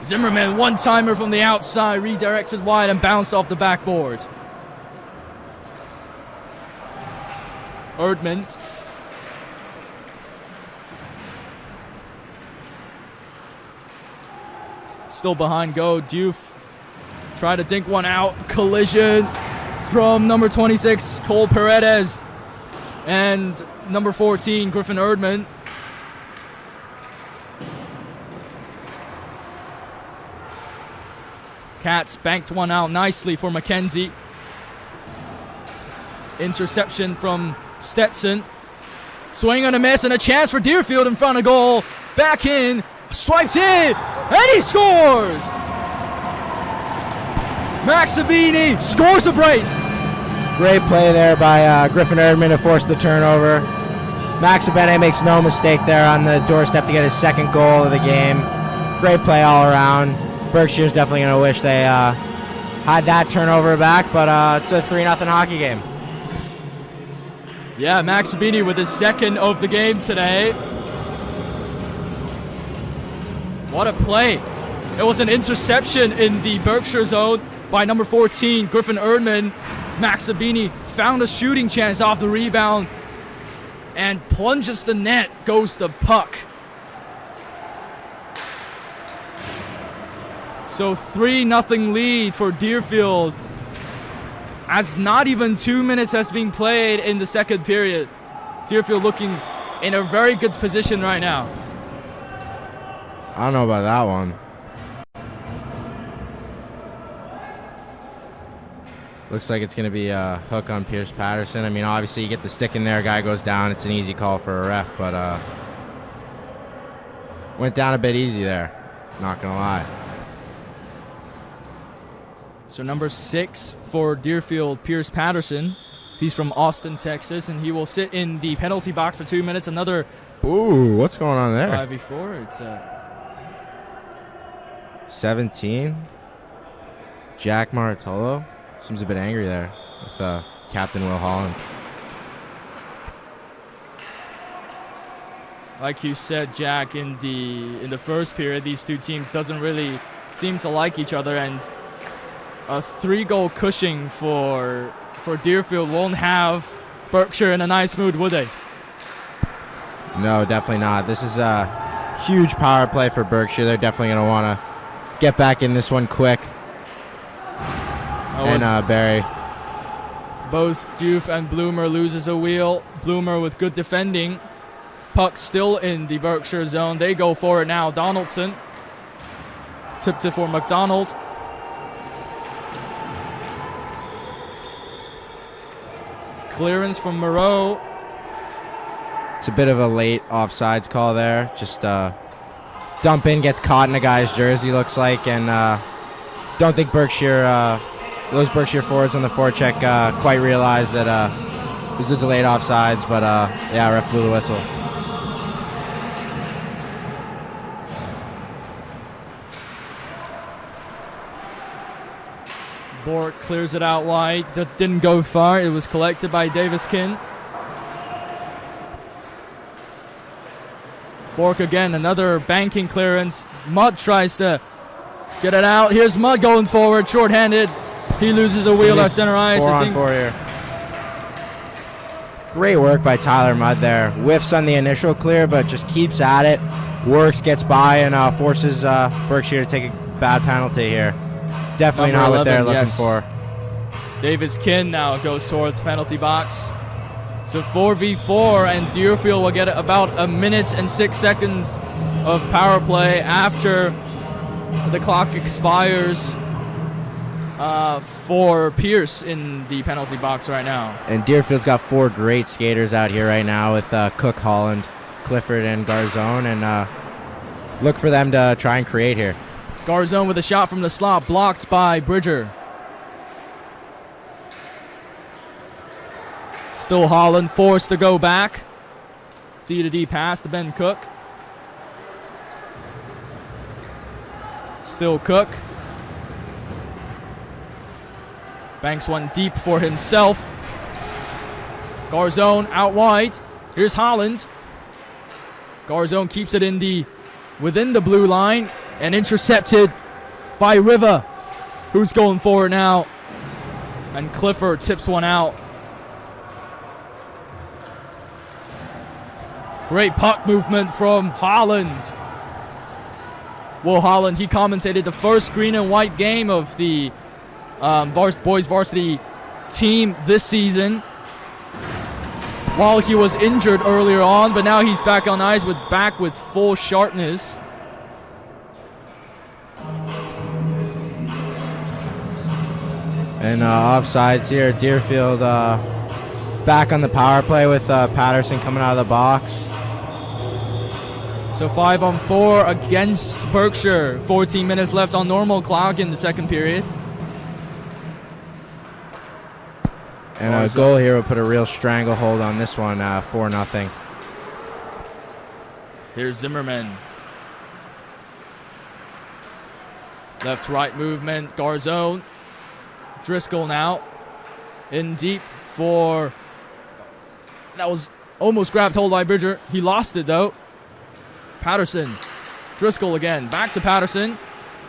Zimmerman, one-timer from the outside, redirected wide and bounced off the backboard. Erdmann. Still behind go. Diouf try to dink one out. Collision from number 26, Cole Paredes. And number 14, Griffin Erdmann. Katz banked one out nicely for McKenzie. Interception from Stetson. Swing and a miss and a chance for Deerfield in front of goal. Back in. Swiped in. And he scores! Max Abene scores a brace. Great play there by Griffin Erdmann to force the turnover. Max Abene makes no mistake there on the doorstep to get his second goal of the game. Great play all around. Berkshire's definitely going to wish they had that turnover back, but it's a 3-0 hockey game. Yeah, Max Abene with his second of the game today. What a play. It was an interception in the Berkshire zone by number 14, Griffin Erdmann. Max Abene found a shooting chance off the rebound and plunges the net, goes the puck. So 3-0 lead for Deerfield, as not even 2 minutes has been played in the second period. Deerfield looking in a very good position right now. I don't know about that one. Looks like it's going to be a hook on Pierce Patterson. I mean, obviously you get the stick in there, guy goes down, it's an easy call for a ref, but went down a bit easy there, not going to lie. So number 6 for Deerfield, Pierce Patterson. He's from Austin, Texas, and he will sit in the penalty box for 2 minutes. Another Ooh, what's going on there? 5v4. It's 17. Jack Maratolo seems a bit angry there with Captain Will Holland. Like you said, Jack, in the first period, these two teams doesn't really seem to like each other, and a 3-goal cushion for Deerfield won't have Berkshire in a nice mood, would they? No, definitely not. This is a huge power play for Berkshire. They're definitely going to want to get back in this one quick. And Barry. Both Diouf and Bloomer loses a wheel. Bloomer with good defending. Puck still in the Berkshire zone. They go for it now. Donaldson tipped it for McDonald. Clearance from Moreau. It's a bit of a late offsides call there. Just dump in, gets caught in a guy's jersey, looks like, and don't think those Berkshire forwards on the forecheck quite realized that it was a delayed offsides, but yeah, ref blew the whistle. Bork clears it out wide. That didn't go far. It was collected by Davis-Kin. Bork again, another banking clearance. Mudd tries to get it out. Here's Mudd going forward, short-handed. He loses a wheel at center ice. 4 on 4 here. Great work by Tyler Mudd there. Whiffs on the initial clear, but just keeps at it. Works, gets by, and forces Berkshire to take a bad penalty here. Definitely Number not what they're 11, looking for. Davis-Kin now goes towards the penalty box. So 4v4, and Deerfield will get about a minute and 6 seconds of power play after the clock expires for Pierce in the penalty box right now. And Deerfield's got 4 great skaters out here right now with Cook, Holland, Clifford, and Garzone, and look for them to try and create here. Garzone with a shot from the slot, blocked by Bridger. Still Holland forced to go back. D-to-D pass to Ben Cook. Still Cook. Banks one deep for himself. Garzone out wide. Here's Holland. Garzone keeps it within the blue line and intercepted by Riva, who's going forward now. And Clifford tips one out. Great puck movement from Holland. Will Holland, he commentated the first green and white game of the boys varsity team this season while he was injured earlier on, but now he's back on ice with full sharpness. And offsides here. Deerfield back on the power play with Patterson coming out of the box. So 5 on 4 against Berkshire. 14 minutes left on normal clock in the second period. And a goal here would put a real stranglehold on this one, 4-0. Here's Zimmerman. Left-right movement, Garzone. Driscoll now. In deep for... That was almost grabbed hold by Bridger. He lost it, though. Patterson. Driscoll again. Back to Patterson.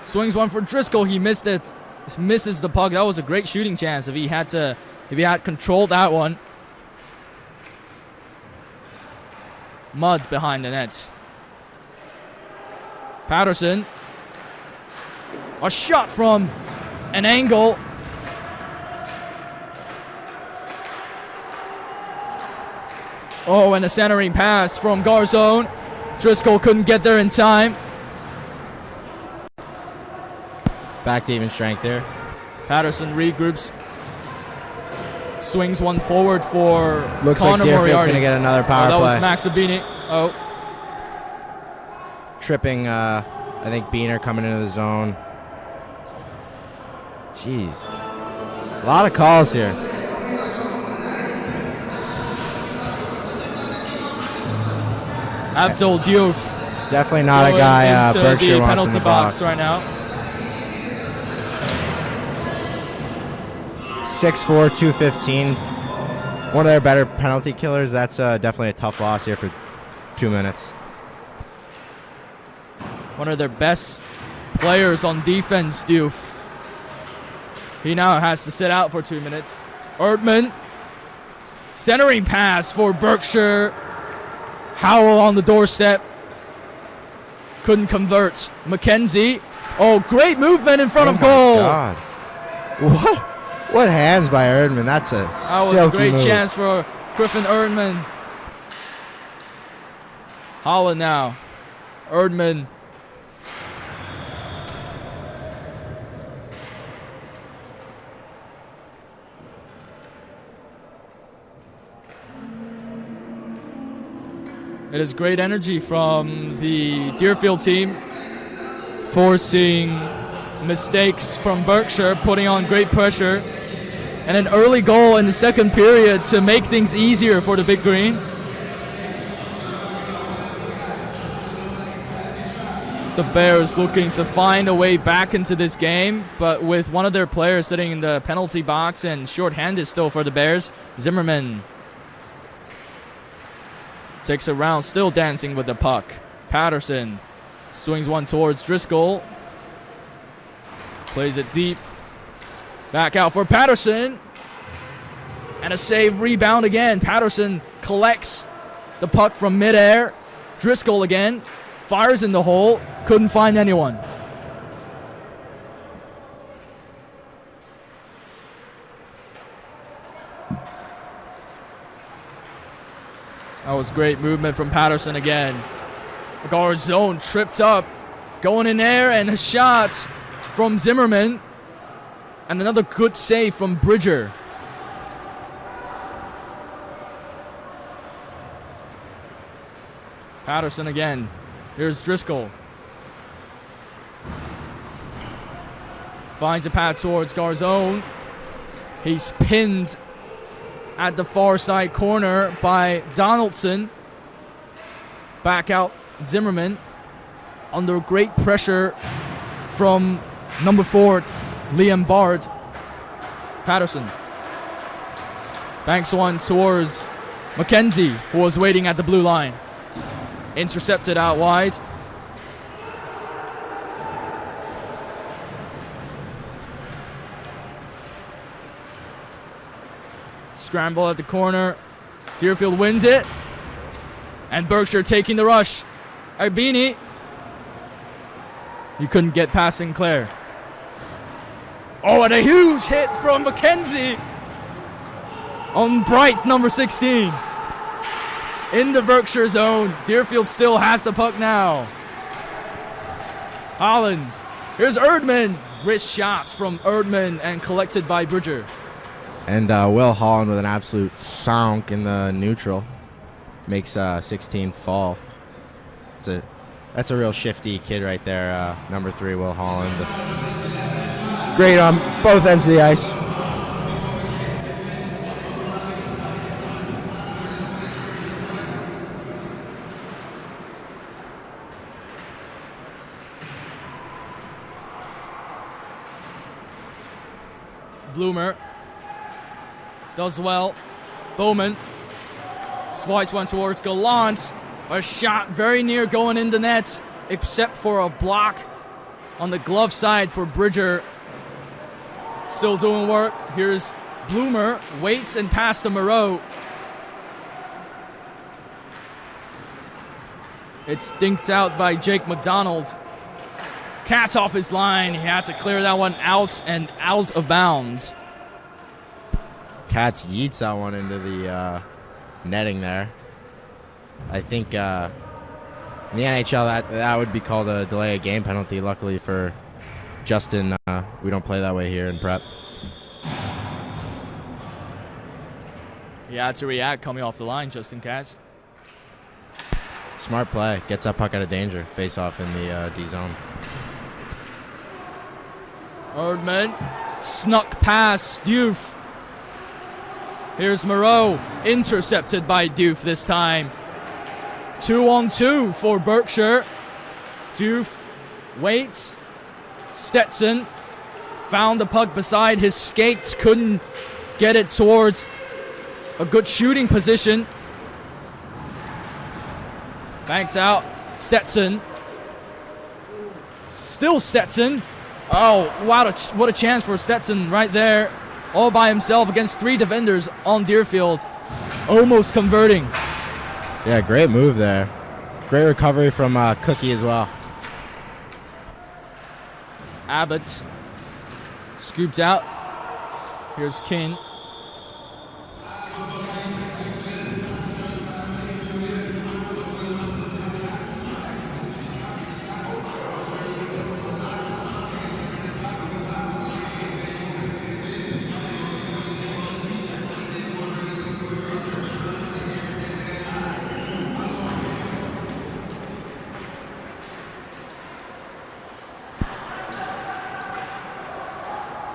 Swings one for Driscoll. He missed it. Misses the puck. That was a great shooting chance if he had controlled that one. Mudd behind the net. Patterson. A shot from an angle. Oh, and a centering pass from Garzone. Driscoll couldn't get there in time. Back to even strength there. Patterson regroups. Swings one forward for Looks Connor like Deerfield's Moriarty. going to get another power That play. was Max Abene. Oh. Tripping, I think, Beener coming into the zone. Jeez. A lot of calls here. Abdul Diouf. Definitely not a guy into Berkshire the wants penalty in the box box. right now. 6'4", 215. One of their better penalty killers. That's definitely a tough loss here for 2 minutes. One of their best players on defense, Diouf. He now has to sit out for 2 minutes. Erdman. Centering pass for Berkshire. Howell on the doorstep. Couldn't convert. McKenzie. Oh, great movement in front of goal. God. What hands by Erdman? That's a That was a silky great move. chance for Griffin Erdman. Holland now. Erdman. It is great energy from the Deerfield team, forcing mistakes from Berkshire, putting on great pressure, and an early goal in the second period to make things easier for the Big Green. The Bears looking to find a way back into this game, but with one of their players sitting in the penalty box and short-handed still for the Bears, Zimmerman takes a round, still dancing with the puck. Patterson swings one towards Driscoll. Plays it deep. Back out for Patterson. And a save, rebound again. Patterson collects the puck from midair. Driscoll again. Fires in the hole. Couldn't find anyone. That was great movement from Patterson again. Garzone tripped up, going in there, and a shot from Zimmerman. And another good save from Bridger. Patterson again. Here's Driscoll. Finds a pad towards Garzone. He's pinned at the far side corner by Donaldson. Back out Zimmerman under great pressure from number 4, Liam Bard. Patterson banks one towards McKenzie, who was waiting at the blue line. Intercepted out wide. Scramble at the corner. Deerfield wins it. And Berkshire taking the rush. Abene. You couldn't get past Sinclair. Oh, and a huge hit from McKenzie on Bright, number 16. In the Berkshire zone. Deerfield still has the puck now. Holland. Here's Erdman. Wrist shots from Erdman and collected by Bridger. And Will Holland with an absolute sunk in the neutral. Makes 16 fall. That's a real shifty kid right there. Number 3, Will Holland. Great on both ends of the ice. Bloomer does well. Bowman swipes one towards Gallant. A shot very near going in the net, except for a block on the glove side for Bridger. Still doing work. Here's Bloomer. Waits and pass to Moreau. It's dinked out by Jake McDonald. Cats off his line. He had to clear that one out and out of bounds. Cats yeets that one into the netting there. I think in the NHL that would be called a delay of game penalty. Luckily for Justin, we don't play that way here in prep. He had to react coming off the line, Justin Katz. Smart play. Gets that puck out of danger. Face off in the D zone. Erdman snuck past Diouf. Here's Moreau, intercepted by Diouf this time. 2-on-2 for Berkshire. Diouf waits. Stetson found the puck beside his skates, couldn't get it towards a good shooting position. Banked out. Stetson. Still Stetson. Oh, wow, what a chance for Stetson right there. All by himself against 3 defenders on Deerfield. Almost converting. Yeah, great move there. Great recovery from Cookie as well. Abbott scooped out. Here's King.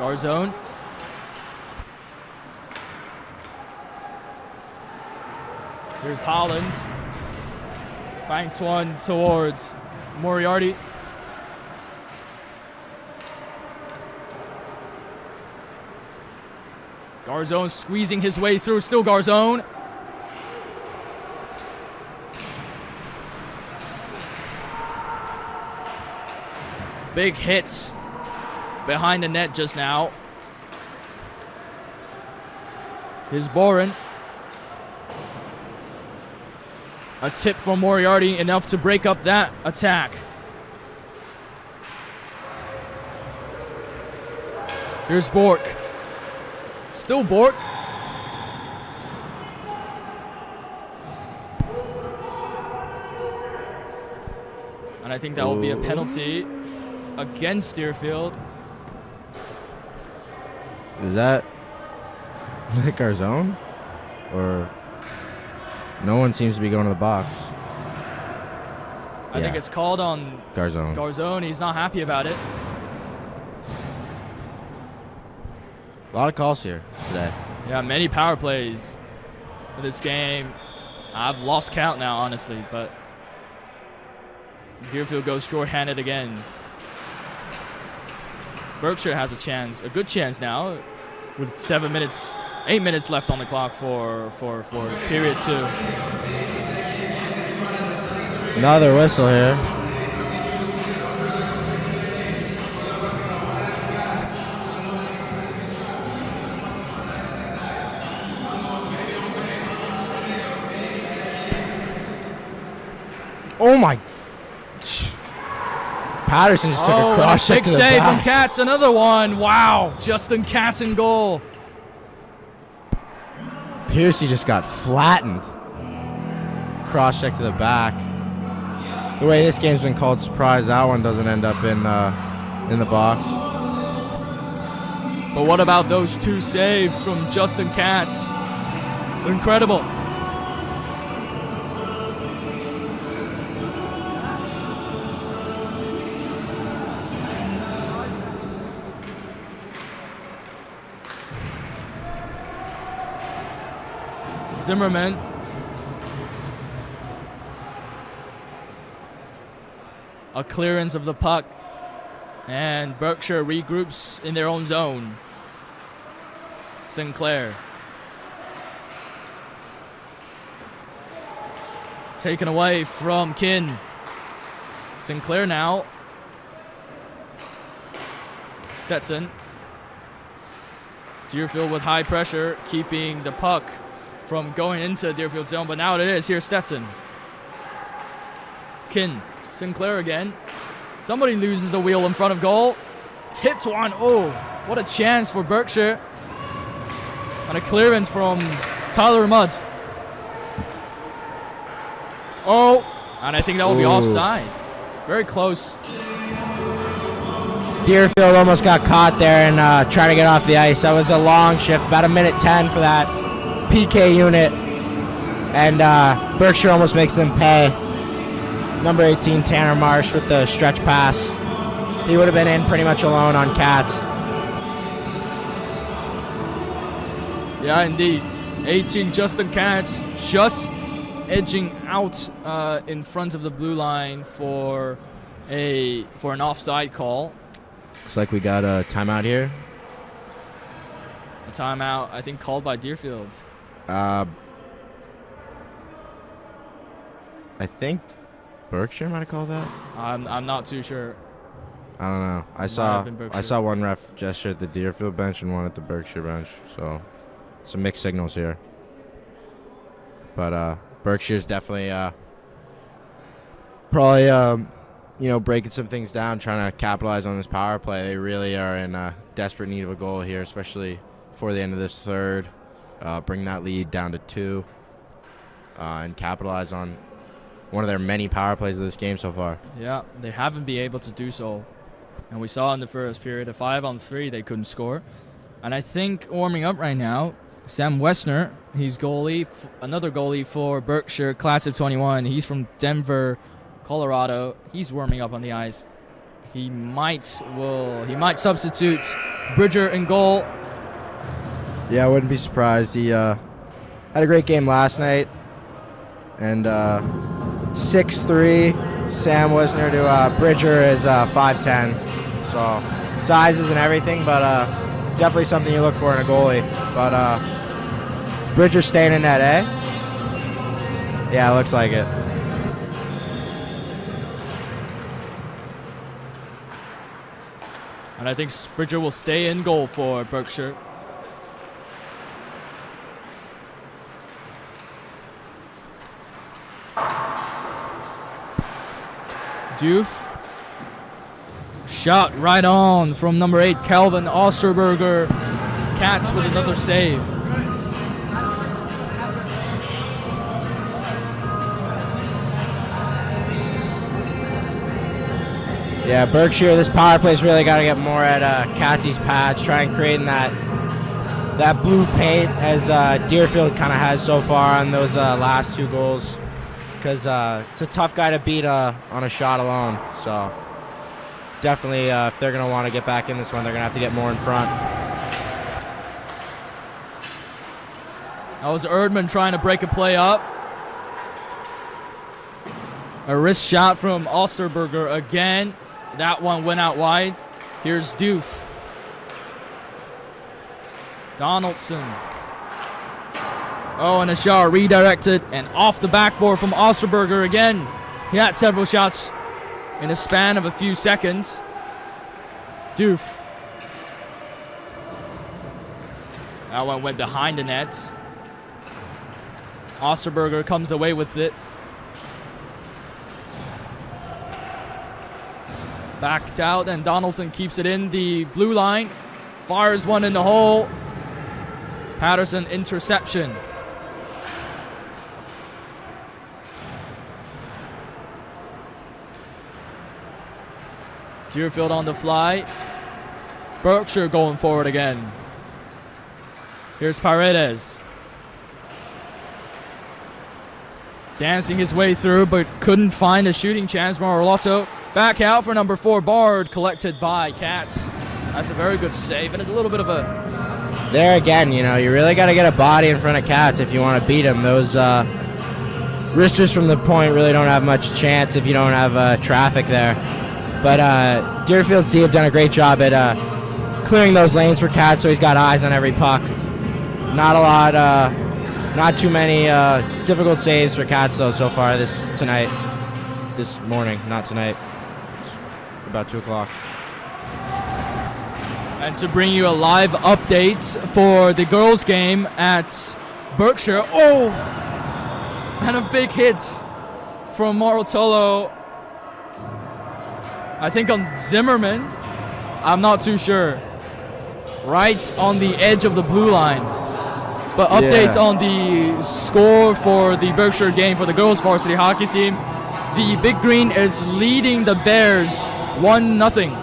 Garzone. Here's Holland. Banks one towards Moriarty. Garzone squeezing his way through. Still Garzone. Big hits behind the net just now. Here's Boren. A tip from Moriarty, enough to break up that attack. Here's Bork. Still Bork. And I think that will be a penalty against Deerfield. Is that Garzone? Or no one seems to be going to the box. I think it's called on Garzone. Garzone. He's not happy about it. A lot of calls here today. Yeah, many power plays for this game. I've lost count now, honestly, but Deerfield goes short-handed again. Berkshire has a chance, a good chance now, with 8 minutes left on the clock for period 2. Another whistle here. Oh my! Patterson just took a cross check big to the save back. from Katz, another one. Wow, Justin Katz in goal. Piercy just got flattened. Cross check to the back. The way this game's been called, surprise that one doesn't end up in the box. But what about those 2 saves from Justin Katz? Incredible. Zimmerman. A clearance of the puck. And Berkshire regroups in their own zone. Sinclair. Taken away from Kin. Sinclair now. Stetson. Deerfield with high pressure, keeping the puck from going into Deerfield zone, but now it is. Here's Stetson. Kin. Sinclair again. Somebody loses the wheel in front of goal. Tipped one. Oh, what a chance for Berkshire. And a clearance from Tyler Mudd. Oh, and I think that will be offside. Very close. Deerfield almost got caught there and trying to get off the ice. That was a long shift, about 1:10 for that PK unit. And Berkshire almost makes them pay. Number 18, Tanner Marsh with the stretch pass. He would have been in pretty much alone on Katz. Yeah, indeed. 18, Justin Katz just edging out in front of the blue line for an offside call. Looks like we got a timeout here. A timeout, I think, called by Deerfield. I think Berkshire might have called that. I'm not too sure. I don't know. I saw one ref gesture at the Deerfield bench and one at the Berkshire bench. So some mixed signals here. But Berkshire's definitely probably breaking some things down, trying to capitalize on this power play. They really are in desperate need of a goal here, especially before the end of this third. Bring that lead down to 2 and capitalize on one of their many power plays of this game so far. Yeah, they haven't been able to do so. And we saw in the first period, a 5-on-3, they couldn't score. And I think warming up right now, Sam Westner, he's goalie, another goalie for Berkshire, class of 21. He's from Denver, Colorado. He's warming up on the ice. He might substitute Bridger in goal. Yeah, I wouldn't be surprised. He had a great game last night. And 6'3", Sam Wisner to Bridger is 5'10". So sizes and everything, but definitely something you look for in a goalie. But Bridger staying in net, eh? Yeah, looks like it. And I think Bridger will stay in goal for Berkshire. Doof. Shot right on from number 8, Calvin Osterberger. Cats with another save. Yeah, Berkshire, this power play's really got to get more at Catsy's pads, try and create that blue paint as Deerfield kind of has so far on those last 2 goals. Because it's a tough guy to beat on a shot alone. So definitely, if they're going to want to get back in this one, they're going to have to get more in front. That was Erdman trying to break a play up. A wrist shot from Osterberger again. That one went out wide. Here's Doof. Donaldson. Oh, and a shot redirected and off the backboard from Osterberger again. He had several shots in a span of a few seconds. Doof. That one went behind the net. Osterberger comes away with it. Backed out, and Donaldson keeps it in the blue line. Fires one in the hole. Patterson interception. Deerfield on the fly. Berkshire going forward again. Here's Paredes. Dancing his way through, but couldn't find a shooting chance. Marolotto back out for number 4, Bard, collected by Cats. That's a very good save, and a little bit of a... There again, you really got to get a body in front of Cats if you want to beat them. Those wristers from the point really don't have much chance if you don't have traffic there. But Deerfield C have done a great job at clearing those lanes for Cats, so he's got eyes on every puck. Not a lot, not too many difficult saves for Cats, though, so far this morning, not tonight. It's about 2 o'clock. And to bring you a live update for the girls' game at Berkshire. Oh! And a big hit from Marotolo. I think on Zimmerman. I'm not too sure. Right on the edge of the blue line. But updates on the score for the Berkshire game for the girls varsity hockey team. The Big Green is leading the Bears 1-0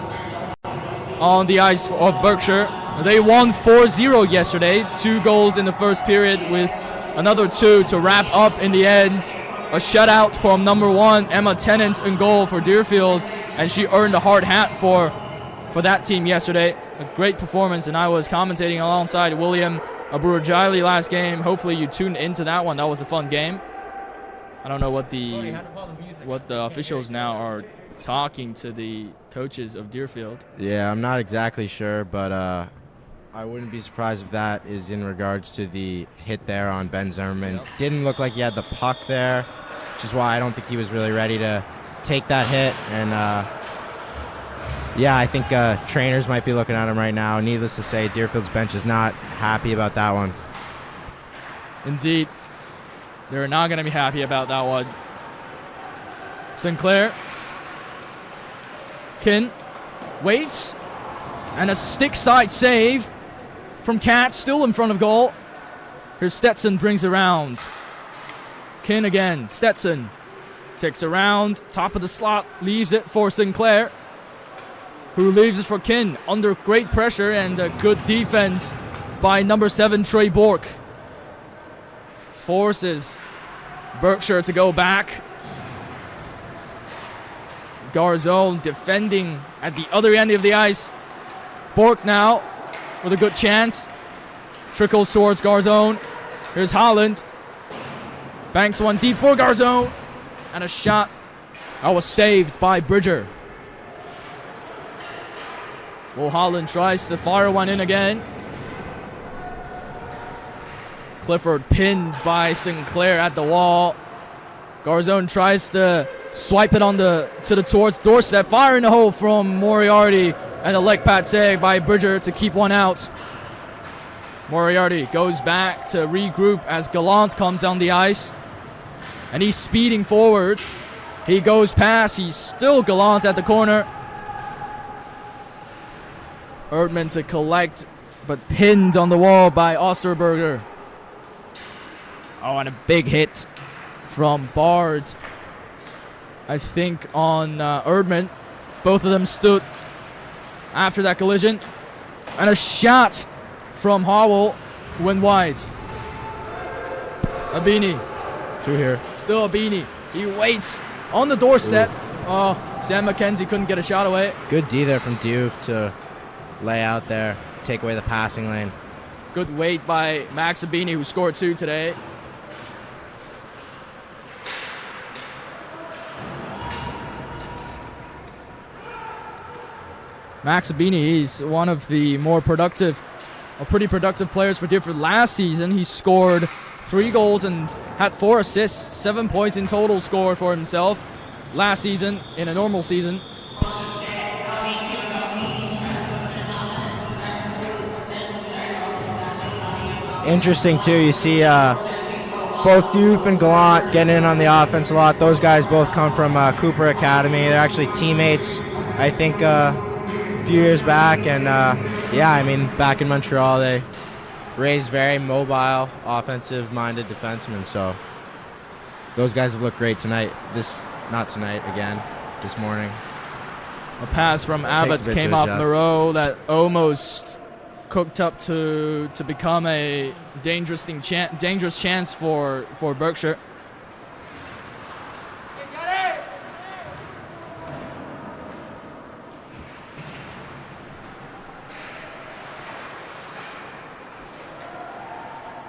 on the ice of Berkshire. They won 4-0 yesterday. 2 goals in the first period with another 2 to wrap up in the end. A shutout from number 1, Emma Tennant, in goal for Deerfield. And she earned a hard hat for that team yesterday. A great performance, and I was commentating alongside William Aburajali last game. Hopefully you tuned into that one. That was a fun game. I don't know what the officials now are talking to the coaches of Deerfield. Yeah, I'm not exactly sure, but I wouldn't be surprised if that is in regards to the hit there on Ben Zimmerman. Yep. Didn't look like he had the puck there, which is why I don't think he was really ready to take that hit. And yeah, I think trainers might be looking at him right now. Needless to say, Deerfield's bench is not happy about that one. Indeed. They're not going to be happy about that one. Sinclair. Kin waits. And a stick side save from Katz, still in front of goal. Here's Stetson, brings around. Kin again. Stetson takes around, top of the slot, leaves it for Sinclair, who leaves it for Kin under great pressure and a good defense by number 7, Trey Bork. Forces Berkshire to go back. Garzone defending at the other end of the ice. Bork now with a good chance. Trickles towards Garzone. Here's Holland. Banks one deep for Garzone. And a shot that was saved by Bridger. Will Holland tries to fire one in again. Clifford pinned by Sinclair at the wall. Garzone tries to swipe it to the towards doorstep. Fire in the hole from Moriarty. And a leg pat save by Bridger to keep one out. Moriarty goes back to regroup as Gallant comes on the ice. And he's speeding forward. He goes past. He's still Gallant at the corner. Erdman to collect, but pinned on the wall by Osterberger. Oh, and a big hit from Bard. I think on Erdman. Both of them stood after that collision. And a shot from Howell went wide. Abene. Two here. Still Abene. He waits on the doorstep. Ooh. Oh, Sam McKenzie couldn't get a shot away. Good D there from Diouf to lay out there, take away the passing lane. Good wait by Max Abene, who scored 2 today. Max Abene, he's one of the pretty productive players for Deerfield. Last season, he scored 3 goals and had 4 assists, 7 points in total scored for himself last season in a normal season. Interesting too, you see both Diouf and Gallant getting in on the offense a lot. Those guys both come from Cooper Academy. They're actually teammates, I think, a few years back. And yeah, I mean, back in Montreal, they raised very mobile, offensive-minded defensemen. So those guys have looked great tonight. This morning. A pass from Abbott came off Moreau that almost cooked up to become a dangerous chance for Berkshire.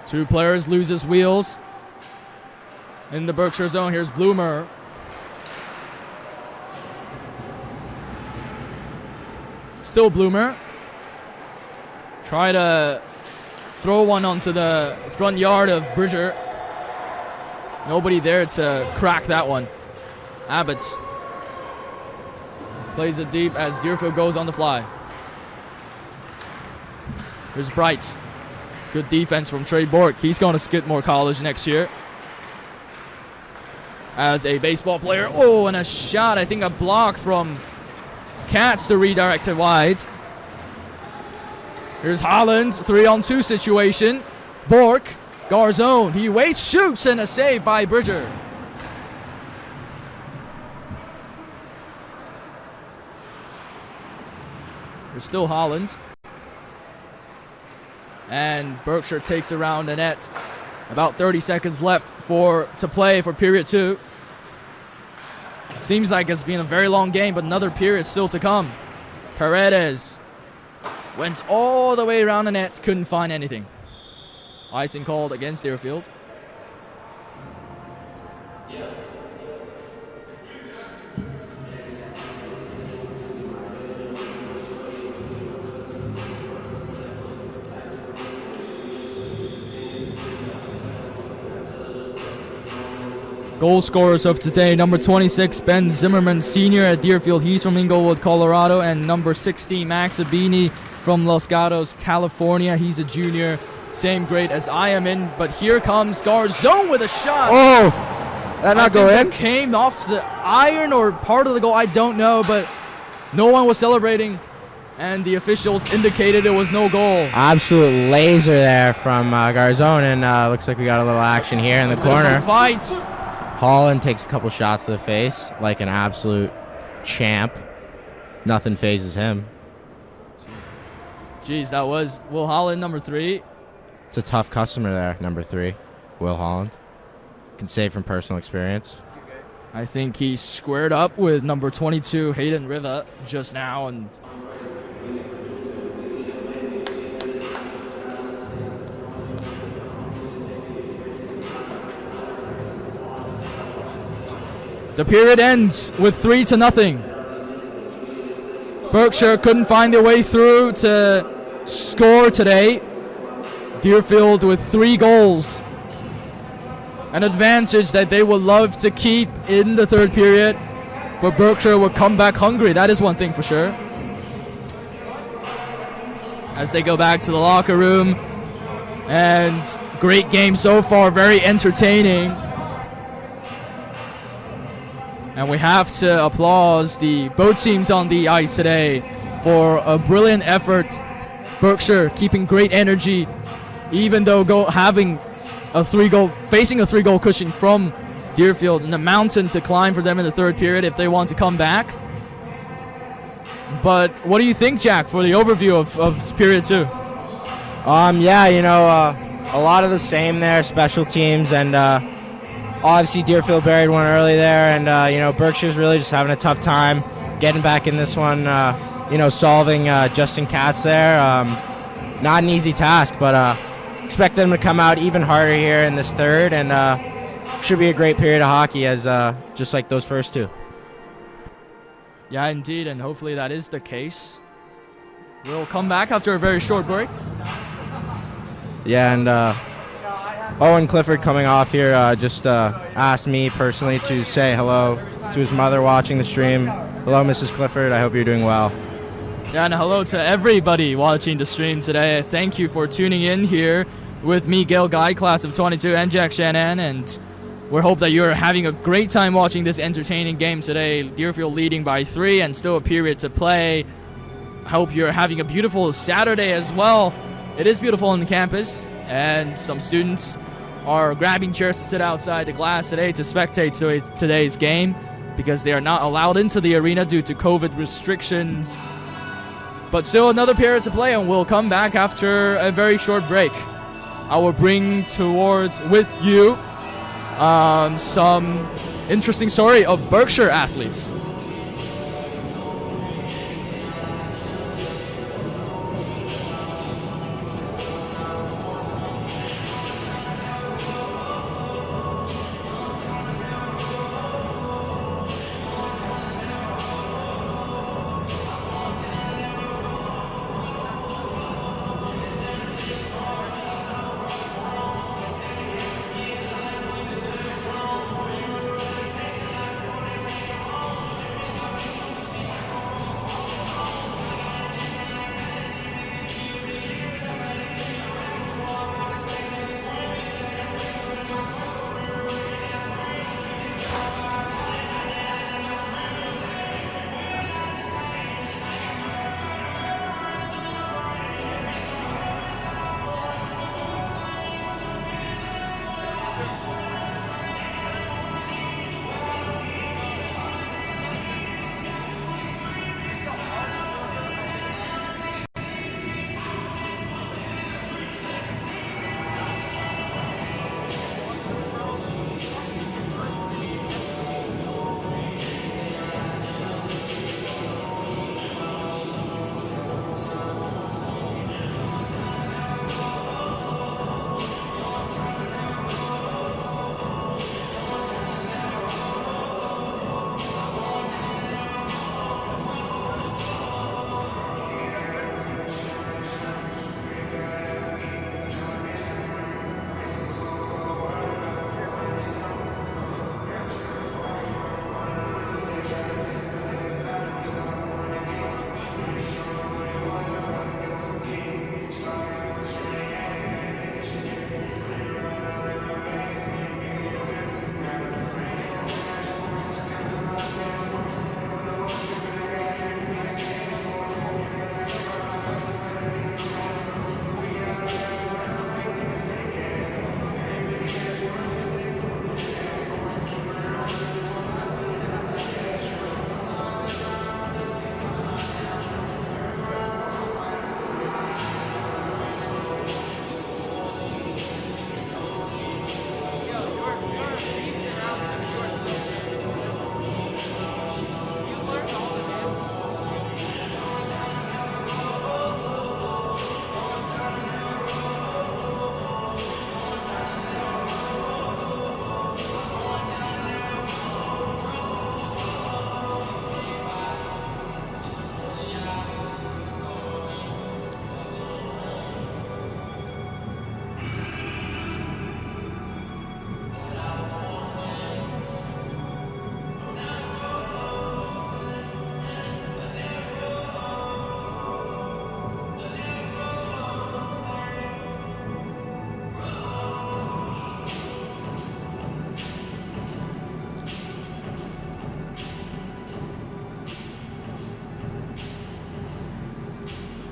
Two players lose his wheels in the Berkshire zone. Here's Bloomer. Still Bloomer. Try to throw one onto the front yard of Bridger. Nobody there to crack that one. Abbott plays it deep as Deerfield goes on the fly. Here's Bright. Good defense from Trey Bork. He's going to Skidmore College next year as a baseball player. Oh, and a shot. I think a block from Katz to redirect it wide. Here's Holland, 3-on-2 situation. Bork, Garzone, he waits, shoots, and a save by Bridger. There's still Holland. And Berkshire takes around the net. About 30 seconds left to play for period 2. Seems like it's been a very long game, but another period still to come. Paredes went all the way around the net, couldn't find anything. Icing called against Deerfield. Goal scorers of today, number 26, Ben Zimmerman, senior at Deerfield. He's from Inglewood, Colorado. And number 16, Max Abene from Los Gatos, California. He's a junior, same grade as I am in. But here comes Garzone with a shot. Oh, that not go in? Came off the iron or part of the goal, I don't know. But no one was celebrating. And the officials indicated it was no goal. Absolute laser there from Garzone. And looks like we got a little action here in the corner. Fight. Holland takes a couple shots to the face like an absolute champ. Nothing phases him. Jeez, that was Will Holland, number 3. It's a tough customer there, number 3. Will Holland. Can say from personal experience. I think he squared up with number 22 Hayden Riva just now, and the period ends with 3-0. Berkshire couldn't find their way through to score today. Deerfield with 3 goals. An advantage that they would love to keep in the third period. But Berkshire will come back hungry. That is one thing for sure. As they go back to the locker room. And great game so far. Very entertaining. And we have to applaud both teams on the ice today for a brilliant effort. Berkshire keeping great energy, even though facing a 3-goal cushion from Deerfield, and a mountain to climb for them in the third period if they want to come back. But what do you think, Jack, for the overview of period 2? Yeah, a lot of the same there, special teams, and obviously Deerfield buried one early there, and Berkshire's really just having a tough time getting back in this one. Solving Justin Katz there. Not an easy task, but expect them to come out even harder here in this third, and should be a great period of hockey, as just like those first 2. Yeah, indeed, and hopefully that is the case. We'll come back after a very short break. Yeah, and Owen Clifford coming off here just asked me personally to say hello to his mother watching the stream. Hello, Mrs. Clifford. I hope you're doing well. Yeah, and hello to everybody watching the stream today. Thank you for tuning in here with me, Gail Guy, class of 22, and Jack Shannon, and we hope that you're having a great time watching this entertaining game today. Deerfield leading by 3 and still a period to play. Hope you're having a beautiful Saturday as well. It is beautiful on the campus, and some students are grabbing chairs to sit outside the glass today to spectate today's game because they are not allowed into the arena due to COVID restrictions. But still another period to play, and we'll come back after a very short break. I will bring with you some interesting story of Berkshire athletes.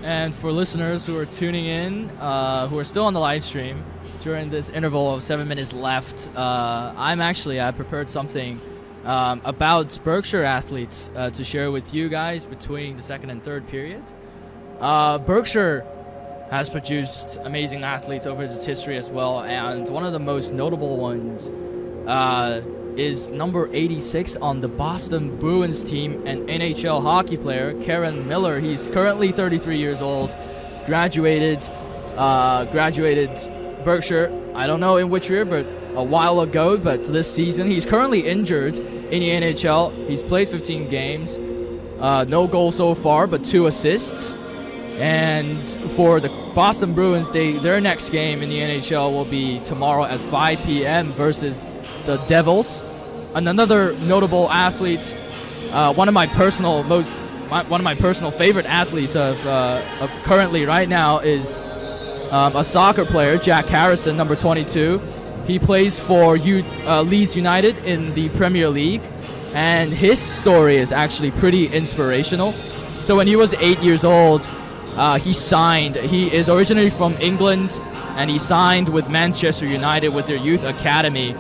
And for listeners who are tuning in, who are still on the live stream during this interval of 7 minutes left, I prepared something about Berkshire athletes to share with you guys between the second and third period. Berkshire has produced amazing athletes over its history as well, and one of the most notable ones is number 86 on the Boston Bruins team, an NHL hockey player, Karen Miller. He's currently 33 years old, graduated Berkshire, I don't know in which year, but a while ago, but this season. He's currently injured in the NHL. He's played 15 games, no goals so far, but 2 assists. And for the Boston Bruins, their next game in the NHL will be tomorrow at 5 p.m. versus the Devils. Another notable athlete, one of my personal favorite athletes of currently right now is a soccer player, Jack Harrison, number 22. He plays for Leeds United in the Premier League, and his story is actually pretty inspirational. So when he was 8 years old, he signed. He is originally from England, and he signed with Manchester United with their youth academy.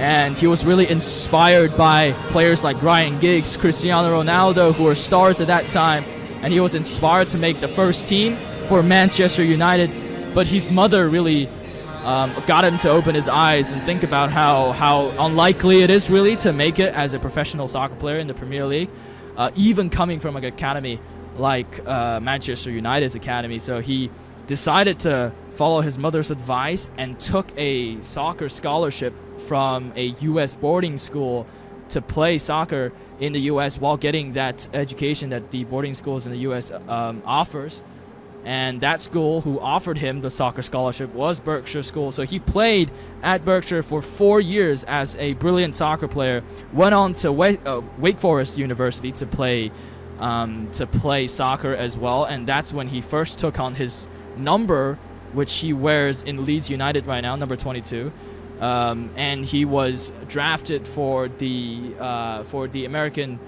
And he was really inspired by players like Ryan Giggs, Cristiano Ronaldo, who were stars at that time. And he was inspired to make the first team for Manchester United. But his mother really got him to open his eyes and think about how unlikely it is really to make it as a professional soccer player in the Premier League, even coming from an academy like Manchester United's academy. So he decided to follow his mother's advice and took a soccer scholarship from a U.S. boarding school to play soccer in the U.S. while getting that education that the boarding schools in the U.S. offers. And that school who offered him the soccer scholarship was Berkshire School. So he played at Berkshire for 4 years as a brilliant soccer player, went on to Wake Forest University to play soccer as well. And that's when he first took on his number, which he wears in Leeds United right now, number 22. And he was drafted for the American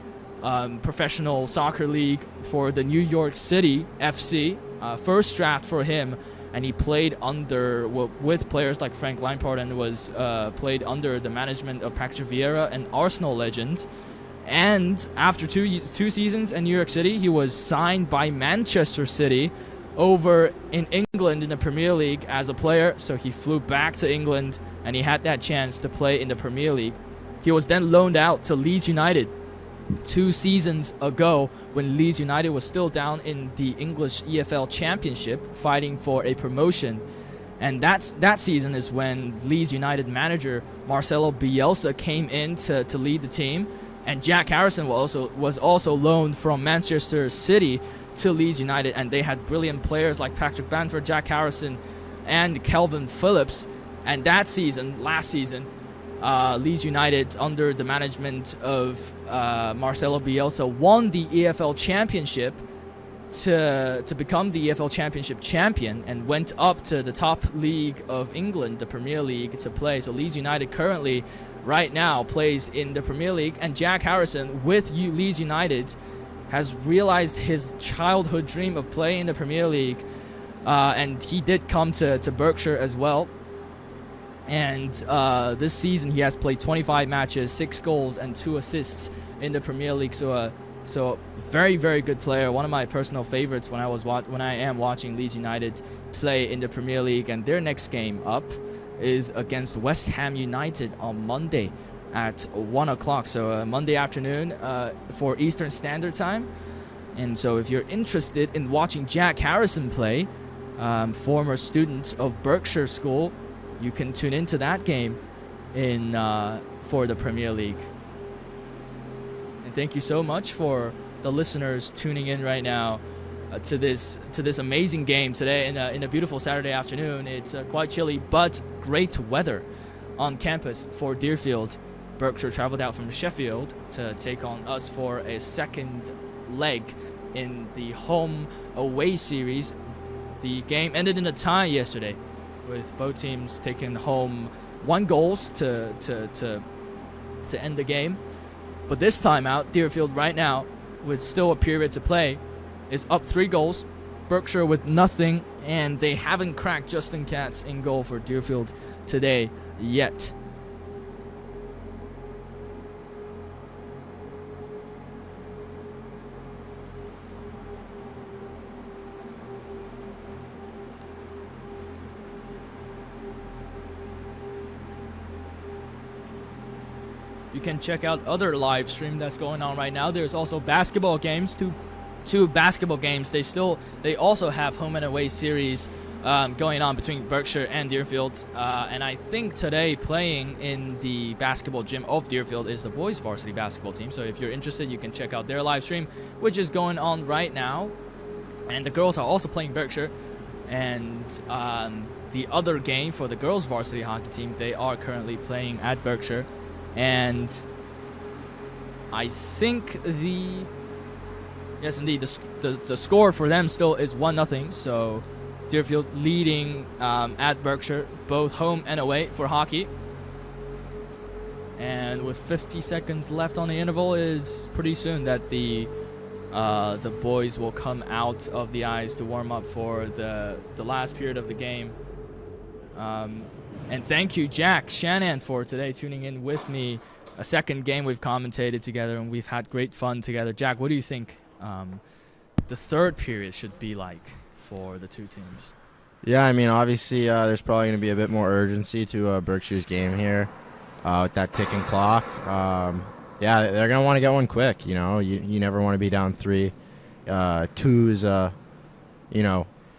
Professional Soccer League for the New York City FC. First draft for him, and he played with players like Frank Lampard, and was played under the management of Patrick Vieira, an Arsenal legend. And after two seasons in New York City, he was signed by Manchester City over in England in the Premier League as a player. So he flew back to England, and he had that chance to play in the Premier League. He was then loaned out to Leeds United 2 seasons ago when Leeds United was still down in the English EFL Championship fighting for a promotion. And that season is when Leeds United manager Marcelo Bielsa came in to lead the team. And Jack Harrison was also loaned from Manchester City to Leeds United, and they had brilliant players like Patrick Bamford, Jack Harrison, and Calvin Phillips. And that season, last season, Leeds United, under the management of Marcelo Bielsa, won the EFL Championship to become the EFL Championship champion, and went up to the top league of England, the Premier League, to play. So Leeds United currently, right now, plays in the Premier League, and Jack Harrison with Leeds United has realized his childhood dream of playing in the Premier League, and he did come to Berkshire as well. And this season he has played 25 matches, 6 goals and 2 assists in the Premier League. So very, very good player. One of my personal favorites when I am watching Leeds United play in the Premier League. And their next game up is against West Ham United on Monday at 1 o'clock. So Monday afternoon for Eastern Standard Time. And so if you're interested in watching Jack Harrison play, former student of Berkshire School, you can tune into that game for the Premier League. And thank you so much for the listeners tuning in right now to this amazing game today in a beautiful Saturday afternoon. It's quite chilly, but great weather on campus for Deerfield. Berkshire traveled out from Sheffield to take on us for a second leg in the home-away series. The game ended in a tie yesterday, with both teams taking home 1 goal to end the game. But this time out, Deerfield right now, with still a period to play, is up 3 goals Berkshire with nothing, and they haven't cracked Justin Katz in goal for Deerfield today yet. You can check out other live stream that's going on right now. There's also basketball games, two basketball games. They also have home and away series going on between Berkshire and Deerfield. And I think today playing in the basketball gym of Deerfield is the boys varsity basketball team. So if you're interested, you can check out their live stream, which is going on right now. And the girls are also playing Berkshire. And the other game for the girls varsity hockey team, they are currently playing at Berkshire. And I think yes, indeed, the score for them still is 1-0. So Deerfield leading at Berkshire, both home and away for hockey. And with 50 seconds left on the interval, it's pretty soon that the boys will come out of the ice to warm up for the last period of the game. And thank you, Jack Shannon, for today tuning in with me. A second game we've commentated together, and we've had great fun together. Jack, what do you think the third period should be like for the two teams? Yeah, I mean, obviously there's probably going to be a bit more urgency to Berkshire's game here with that ticking clock. Yeah, they're going to want to get one quick. You know, you never want to be down 3. 2 is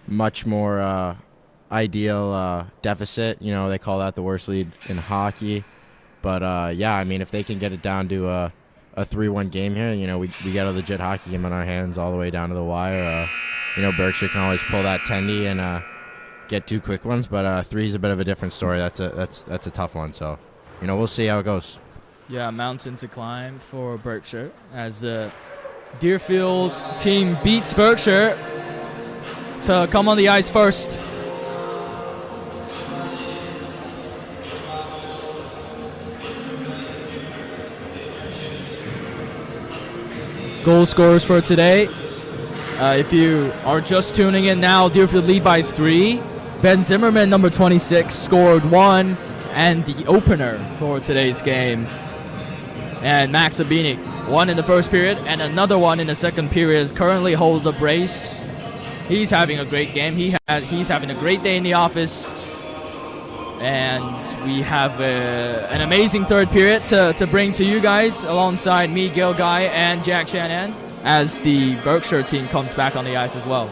much more ideal deficit. You know, they call that the worst lead in hockey. But yeah, I mean, if they can get it down to a 3-1 game here, you know, we got a legit hockey game on our hands all the way down to the wire. You know, Berkshire can always pull that tendy and get 2 quick ones, but 3 is a bit of a different story. That's a tough one. So, you know, we'll see how it goes. Yeah, mountain to climb for Berkshire as the Deerfield team beats Berkshire to come on the ice first. Goal scorers for today. If you are just tuning in now, Deerfield lead by 3. Ben Zimmerman, number 26, scored 1, and the opener for today's game. And Max Abene, 1 in the first period and another 1 in the second period, currently holds a brace. He's having a great game. He's having a great day in the office. And we have an amazing third period to bring to you guys alongside me, Gil Guy, and Jack Shannon as the Berkshire team comes back on the ice as well.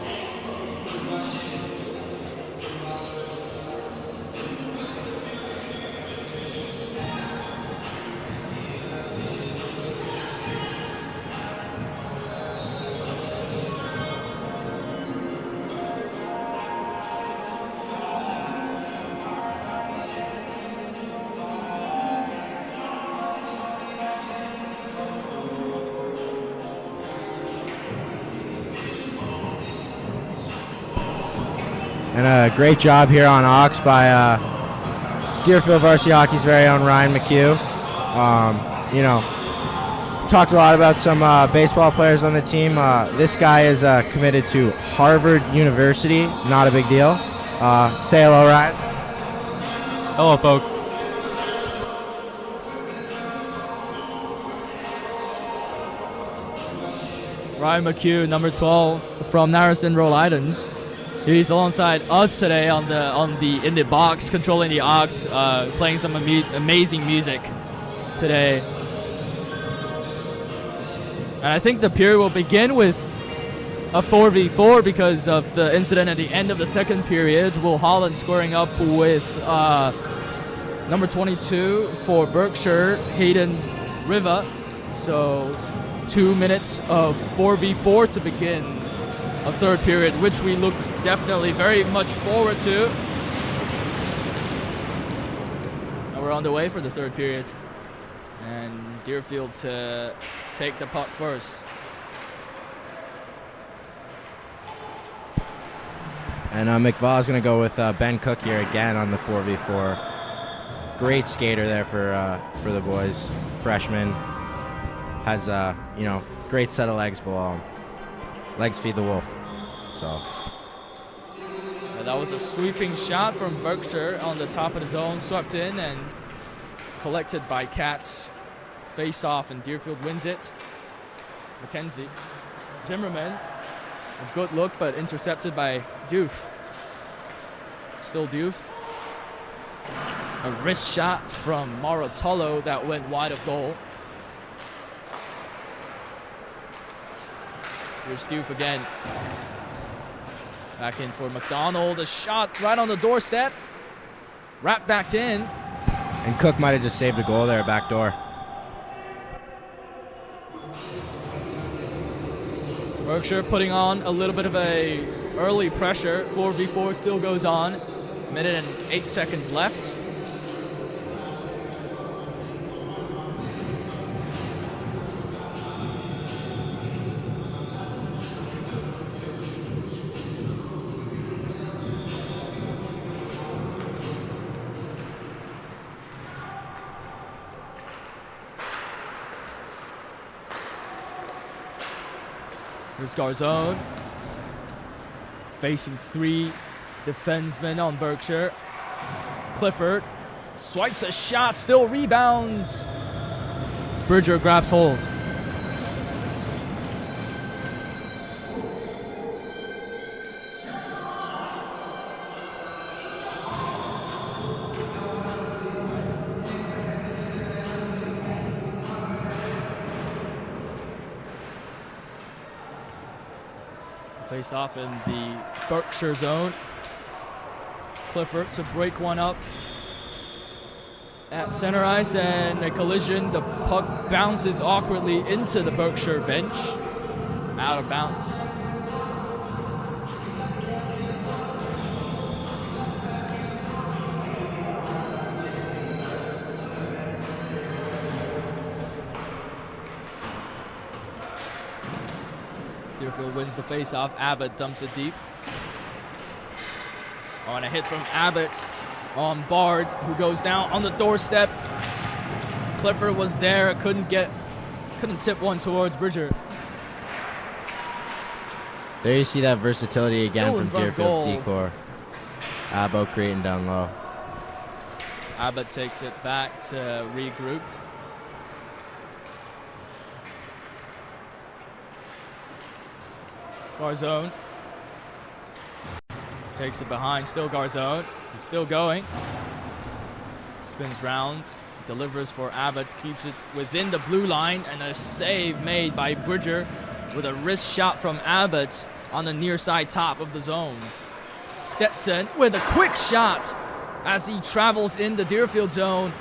And a great job here on Ox by Deerfield Varsity Hockey's very own Ryan McHugh. You know, talked a lot about some baseball players on the team. This guy is committed to Harvard University. Not a big deal. Say hello, Ryan. Hello, folks. Ryan McHugh, number 12 from Narrowson, Rhode Island. He's alongside us today in the box, controlling the aux, playing some amazing music today. And I think the period will begin with a 4v4 because of the incident at the end of the second period. Will Holland squaring up with number 22 for Berkshire, Hayden Riva. So 2 minutes of 4v4 to begin a third period, which we look definitely very much forward to. And we're on the way for the third period. And Deerfield to take the puck first. And McVaugh's going to go with Ben Cook here again on the 4v4. Great skater there for the boys. Freshman. Has, great set of legs below him. Legs feed the wolf. So And that was a sweeping shot from Berkshire on the top of the zone, swept in and collected by Cats. Face off and Deerfield wins it. McKenzie. Zimmerman. A good look, but intercepted by Doof. Still Doof. A wrist shot from Marotolo that went wide of goal. Here's Doof again. Back in for McDonald. A shot right on the doorstep. Wrapped back in. and Cook might have just saved a goal there, back door. Berkshire putting on a little bit of a early pressure. 4v4 still goes on. Minute and 8 seconds left. Here's Garzone. Facing three defensemen on Berkshire. Clifford swipes a shot, still rebounds. Bridger grabs hold. Face off in the Berkshire zone. Clifford to break one up at center ice, and a collision. The puck bounces awkwardly into the Berkshire bench. Out of bounds. Deerfield wins the face-off. Abbott dumps it deep. Oh, and a hit from Abbott on Bard, who goes down on the doorstep. Clifford was there, couldn't tip one towards Bridger. There you see that versatility again Still in from front of Deerfield's goal. decor. Abbo creating down low. Abbott takes it back to regroup. Garzone takes it behind, still Garzone. He's still going. Spins round, delivers for Abbott, keeps it within the blue line, and a save made by Bridger with a wrist shot from Abbott on the near side top of the zone. Stetson with a quick shot as he travels in the Deerfield zone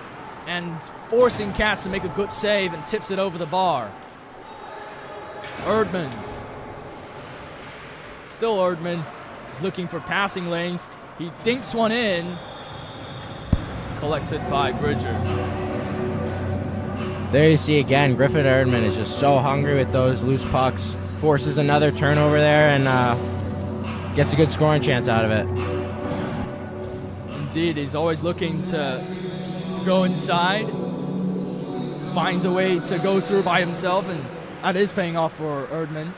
and forcing Cass to make a good save and tips it over the bar. Erdman. Still Erdman is looking for passing lanes. He dinks one in. Collected by Bridger. There you see again, Griffin Erdman is just so hungry with those loose pucks. Forces another turnover there and gets a good scoring chance out of it. Indeed, he's always looking to go inside. Finds a way to go through by himself, and that is paying off for Erdman.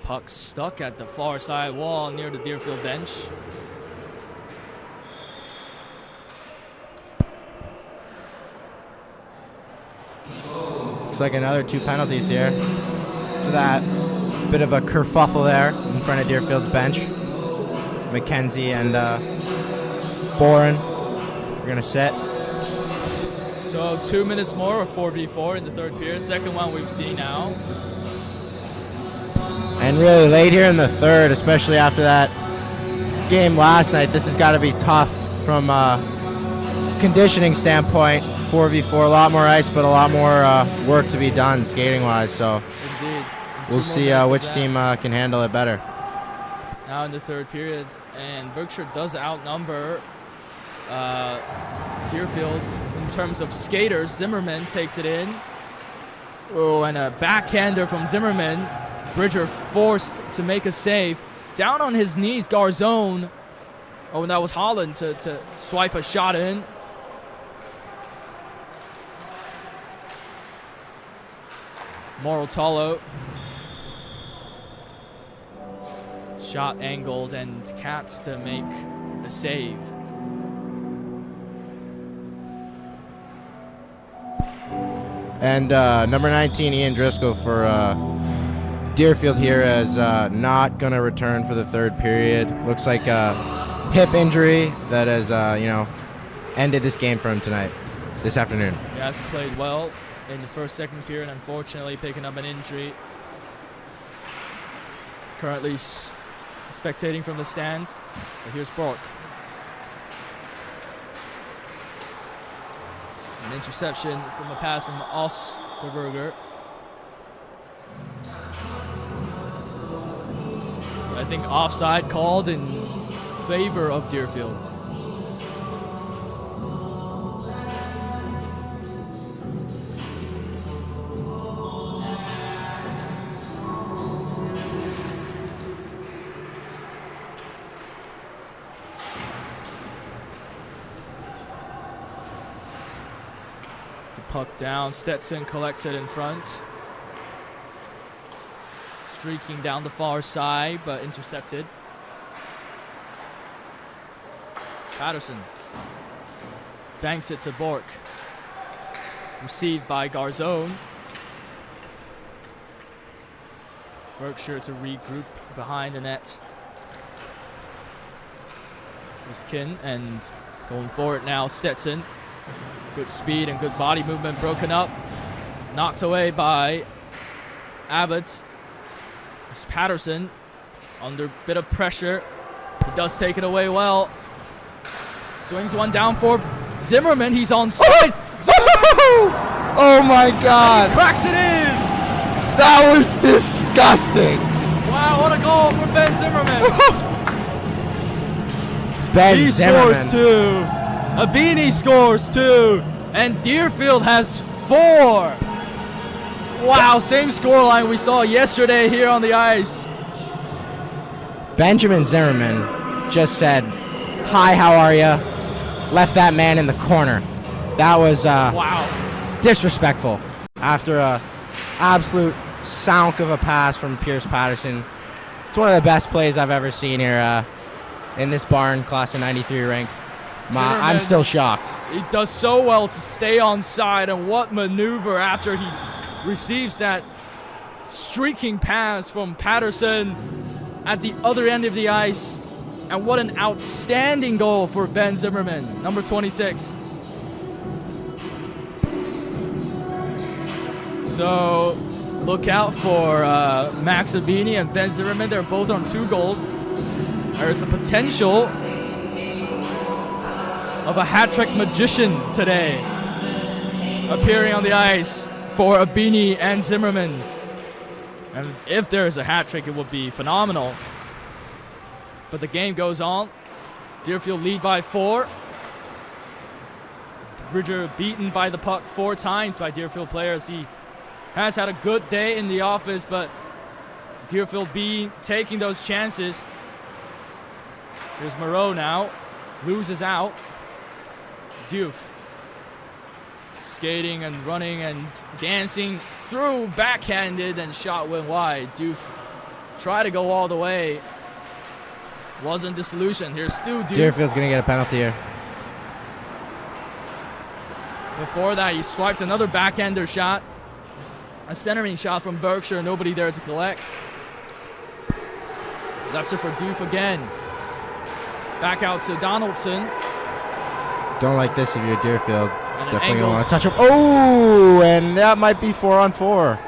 Puck stuck at the far side wall near the Deerfield bench. Looks like another 2 penalties here. For that bit of a kerfuffle there in front of Deerfield's bench. McKenzie and Boren are going to sit. So 2 minutes more of 4v4 in the third period. Second one we've seen now. And really late here in the third, especially after that game last night, this has got to be tough from a conditioning standpoint. 4v4, a lot more ice, but a lot more work to be done skating-wise. So Indeed. we'll see which team can handle it better. Now in the third period, and Berkshire does outnumber Deerfield, in terms of skaters, Zimmerman takes it in. Oh, and a backhander from Zimmerman. Bridger forced to make a save. Down on his knees, Garzone. Oh, and that was Holland to swipe a shot in. Morotalo. Shot angled, and Katz to make a save. And number 19, Ian Driscoll for Deerfield here is not going to return for the third period. Looks like a hip injury that has, ended this game for him this afternoon. He has played well in the first, second period, unfortunately picking up an injury. Currently spectating from the stands. But here's Bork. An interception from a pass from Osterberger. I think offside called in favor of Deerfield. Puck down, Stetson collects it in front. Streaking down the far side, but intercepted. Patterson banks it to Bork. Received by Garzone. Berkshire to regroup behind the net. Kin, and going forward now, Stetson. Good speed and good body movement, broken up. Knocked away by Abbott. It's Patterson under a bit of pressure. He does take it away well. Swings one down for Zimmerman. He's on side. Oh my God. He cracks it in. That was disgusting. Wow, what a goal for Ben Zimmerman. Ben Zimmerman scores two. Abene scores two. And Deerfield has 4. Wow, same scoreline we saw yesterday here on the ice. Benjamin Zimmerman just said, "Hi, how are you?" Left that man in the corner. That was wow, disrespectful. After a absolute sounk of a pass from Pierce Patterson. It's one of the best plays I've ever seen here in this barn class of 93 rink. I'm still shocked. He does so well to stay on side, and what maneuver after he receives that streaking pass from Patterson at the other end of the ice. And what an outstanding goal for Ben Zimmerman, number 26. So look out for Max Abene and Ben Zimmerman. They're both on 2 goals. There's the potential of a hat-trick magician today appearing on the ice for Abene and Zimmerman. And if there is a hat-trick, it would be phenomenal. But the game goes on. Deerfield lead by 4. Bridger beaten by the puck 4 times by Deerfield players. He has had a good day in the office, but Deerfield B taking those chances. Here's Moreau now. Loses out. Diouf skating and running and dancing through, backhanded, and shot went wide. Diouf tried to go all the way. Wasn't the solution. Here's Stu Diouf. Deerfield's going to get a penalty here. Before that, he swiped another backhander shot. A centering shot from Berkshire. Nobody there to collect. Left it for Diouf again. Back out to Donaldson. Don't like this if you're Deerfield. And definitely going to want to touch him. Oh, and that might be 4-on-4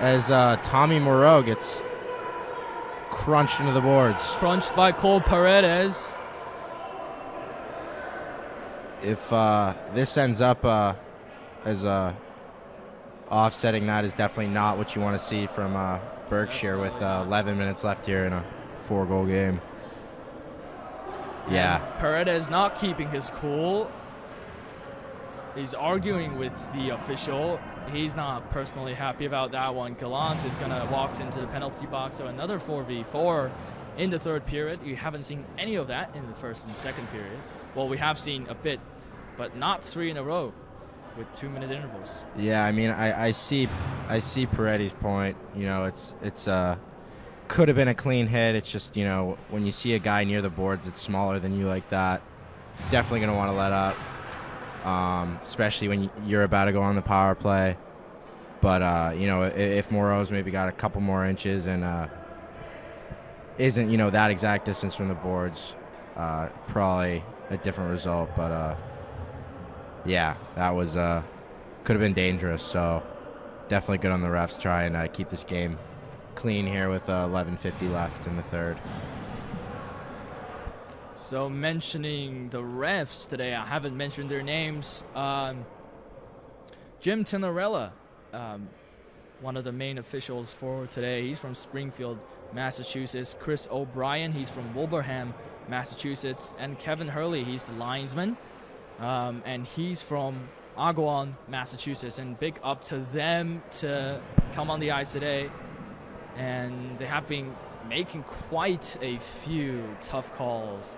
as Tommy Moreau gets crunched into the boards. Crunched by Cole Paredes. If this ends up as offsetting, that is definitely not what you want to see from Berkshire with 11 minutes left here in a 4-goal game. Yeah. And Paredes not keeping his cool. He's arguing with the official. He's not personally happy about that one. Gallant is going to walk into the penalty box, so another 4v4 in the third period. You haven't seen any of that in the first and second period. Well, we have seen a bit, but not 3 in a row with 2-minute intervals. Yeah, I mean, I see Peretti's point. You know, it's could have been a clean hit. It's just, you know, when you see a guy near the boards that's smaller than you like that, definitely going to want to let up, especially when you're about to go on the power play. But, you know, if Moreau's maybe got a couple more inches and isn't, you know, that exact distance from the boards, probably a different result. But, yeah, that was could have been dangerous. So definitely good on the refs to try and keep this game clean here with 11:50 left in the third. So mentioning the refs today, I haven't mentioned their names. Jim Tinarella, one of the main officials for today. He's from Springfield, Massachusetts. Chris O'Brien, he's from Wilbraham, Massachusetts. And Kevin Hurley, he's the linesman. And he's from Agawam, Massachusetts. And big up to them to come on the ice today. And they have been making quite a few tough calls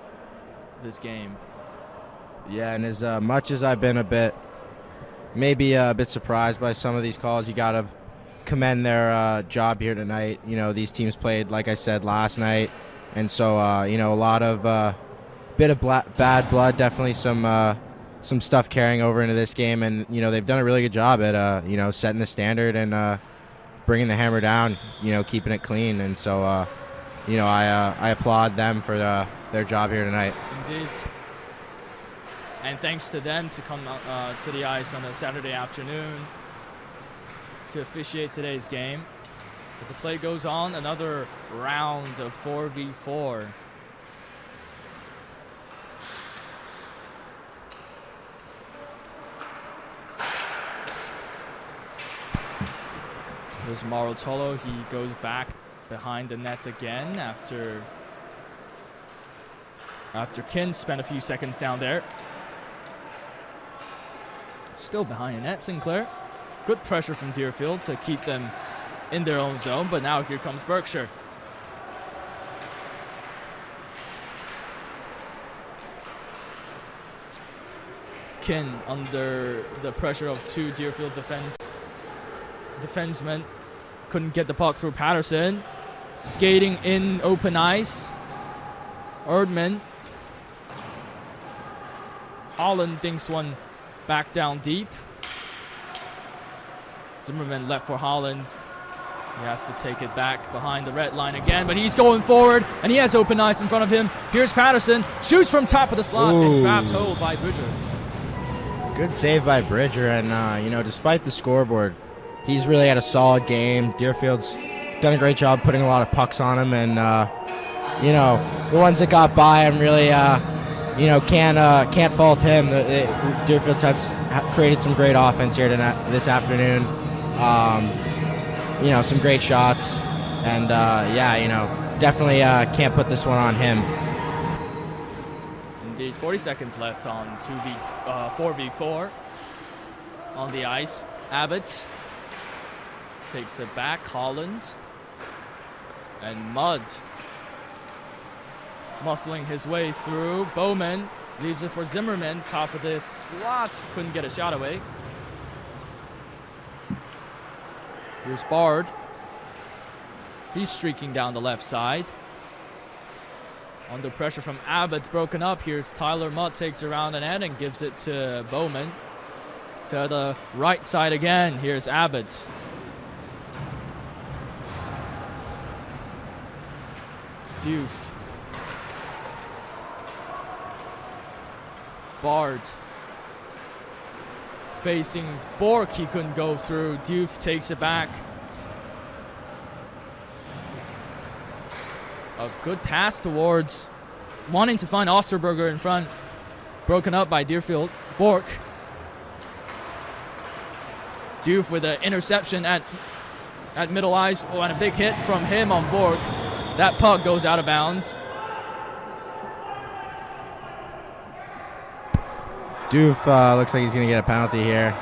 this game. Yeah, and as much as I've been maybe a bit surprised by some of these calls, you got to commend their job here tonight. You know, these teams played, like I said, last night. And so, you know, a lot of bit of bad blood, definitely some stuff carrying over into this game. And, you know, they've done a really good job at, you know, setting the standard and bringing the hammer down, you know, keeping it clean. And so, you know, I applaud them for their job here tonight. Indeed. And thanks to them to come to the ice on a Saturday afternoon to officiate today's game. But the play goes on, another round of 4v4. There's Marotolo. He goes back behind the net again after Kin spent a few seconds down there. Still behind the net, Sinclair. Good pressure from Deerfield to keep them in their own zone, but now here comes Berkshire. Kin under the pressure of two Deerfield defensemen. Couldn't get the puck through Patterson. Skating in open ice. Erdman. Holland dinks one back down deep. Zimmerman left for Holland. He has to take it back behind the red line again, but he's going forward, and he has open ice in front of him. Here's Patterson. Shoots from top of the slot and grabbed home by Bridger. Good save by Bridger, and, you know, despite the scoreboard, he's really had a solid game. Deerfield's done a great job putting a lot of pucks on him, and, you know, the ones that got by, I'm really, you know, can't fault him. Deerfield's created some great offense here this afternoon. You know, some great shots, and, yeah, you know, definitely can't put this one on him. Indeed, 40 seconds left on 4v4 on the ice. Abbott takes it back. Holland and Mudd muscling his way through. Bowman leaves it for Zimmerman. Top of this slot. Couldn't get a shot away. Here's Bard. He's streaking down the left side. Under pressure from Abbott, broken up. Here's Tyler Mudd, takes around the net and gives it to Bowman. To the right side again. Here's Abbott. Doof. Bard. Facing Bork, he couldn't go through. Doof takes it back. A good pass towards wanting to find Osterberger in front. Broken up by Deerfield. Bork. Doof with an interception at middle ice. Oh, and a big hit from him on Bork. That puck goes out of bounds. Doof looks like he's going to get a penalty here.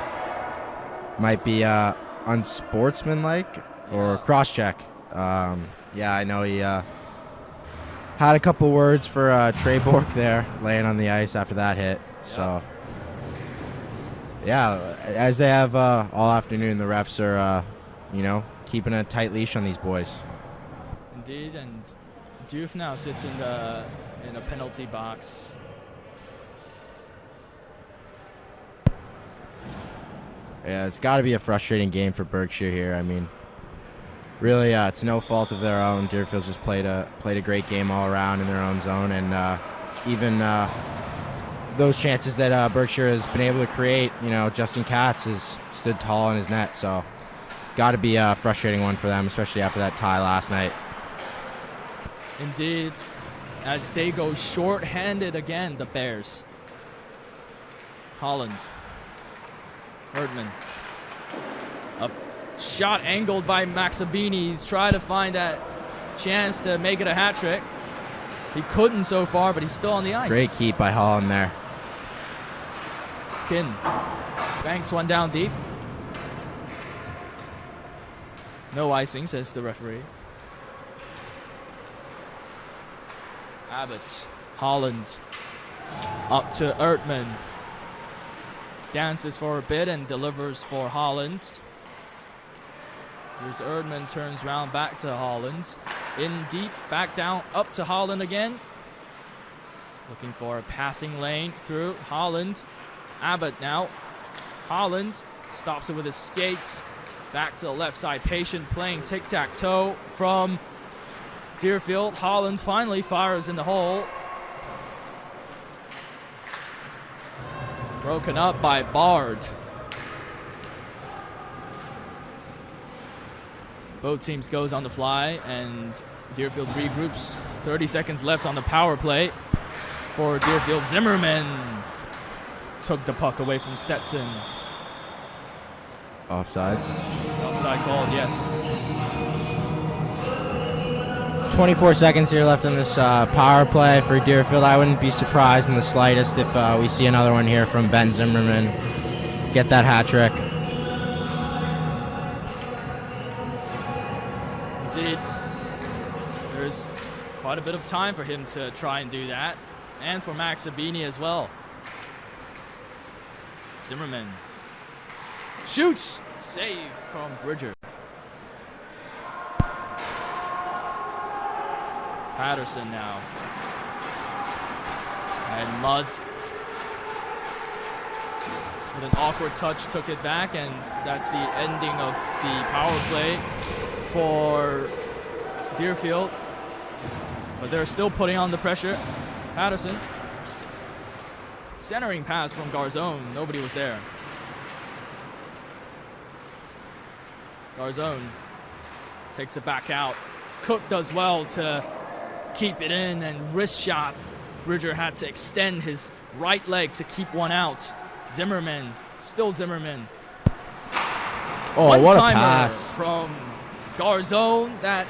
Might be unsportsmanlike or cross-check. Yeah, I know he had a couple words for Trey Bork there, laying on the ice after that hit. So, yeah, as they have all afternoon, the refs are, keeping a tight leash on these boys. Indeed, and Doof now sits in a penalty box. Yeah, it's got to be a frustrating game for Berkshire here. I mean, really, it's no fault of their own. Deerfield just played a great game all around in their own zone, and even those chances that Berkshire has been able to create, Justin Katz has stood tall in his net. So, got to be a frustrating one for them, especially after that tie last night. Indeed, as they go short-handed again, the Bears. Holland. Erdman. A shot angled by Max Abene. He's trying to find that chance to make it a hat trick. He couldn't so far, but he's still on the ice. Great keep by Holland there. Kin banks one down deep. No icing, says the referee. Abbott. Holland. Up to Erdman. Dances for a bit and delivers for Holland. Here's Erdman, turns around back to Holland. In deep, back down, up to Holland again. Looking for a passing lane through Holland. Abbott now. Holland stops it with his skates. Back to the left side, patient, playing tic-tac-toe from Deerfield. Holland finally fires in the hole. Broken up by Bard. Both teams goes on the fly, and Deerfield regroups. 30 seconds left on the power play for Deerfield. Zimmerman took the puck away from Stetson. Offsides. Offside called, yes. 24 seconds here left in this power play for Deerfield. I wouldn't be surprised in the slightest if we see another one here from Ben Zimmerman. Get that hat trick. Indeed. There's quite a bit of time for him to try and do that. And for Max Abene as well. Zimmerman shoots. Save from Bridger. Patterson now. And Mudd, with an awkward touch, took it back, and that's the ending of the power play for Deerfield. But they're still putting on the pressure. Patterson. Centering pass from Garzone. Nobody was there. Garzone takes it back out. Cook does well to keep it in, and wrist shot. Bridger had to extend his right leg to keep one out. Zimmerman, still Zimmerman. Oh, what a pass from Garzone that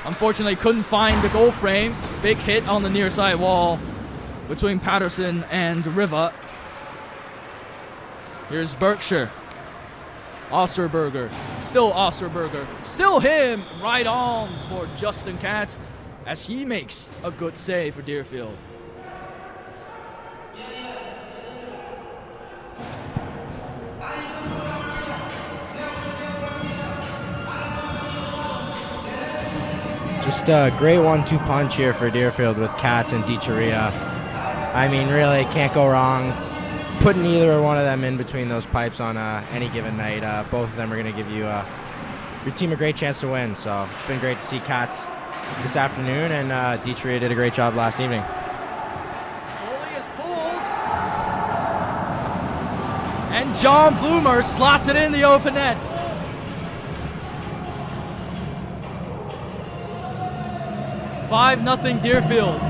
unfortunately couldn't find the goal frame. Big hit on the near side wall between Patterson and Riva. Here's Berkshire. Osterberger, still him, right on for Justin Katz as he makes a good save for Deerfield. Just a great 1-2 punch here for Deerfield with Katz and DiChiaria. I mean, really, can't go wrong putting either one of them in between those pipes on any given night. Both of them are going to give you your team a great chance to win. So it's been great to see Katz this afternoon, and DiChiaria did a great job last evening. Goalie is pulled. And John Bloomer slots it in the open net. "5-0 Deerfield."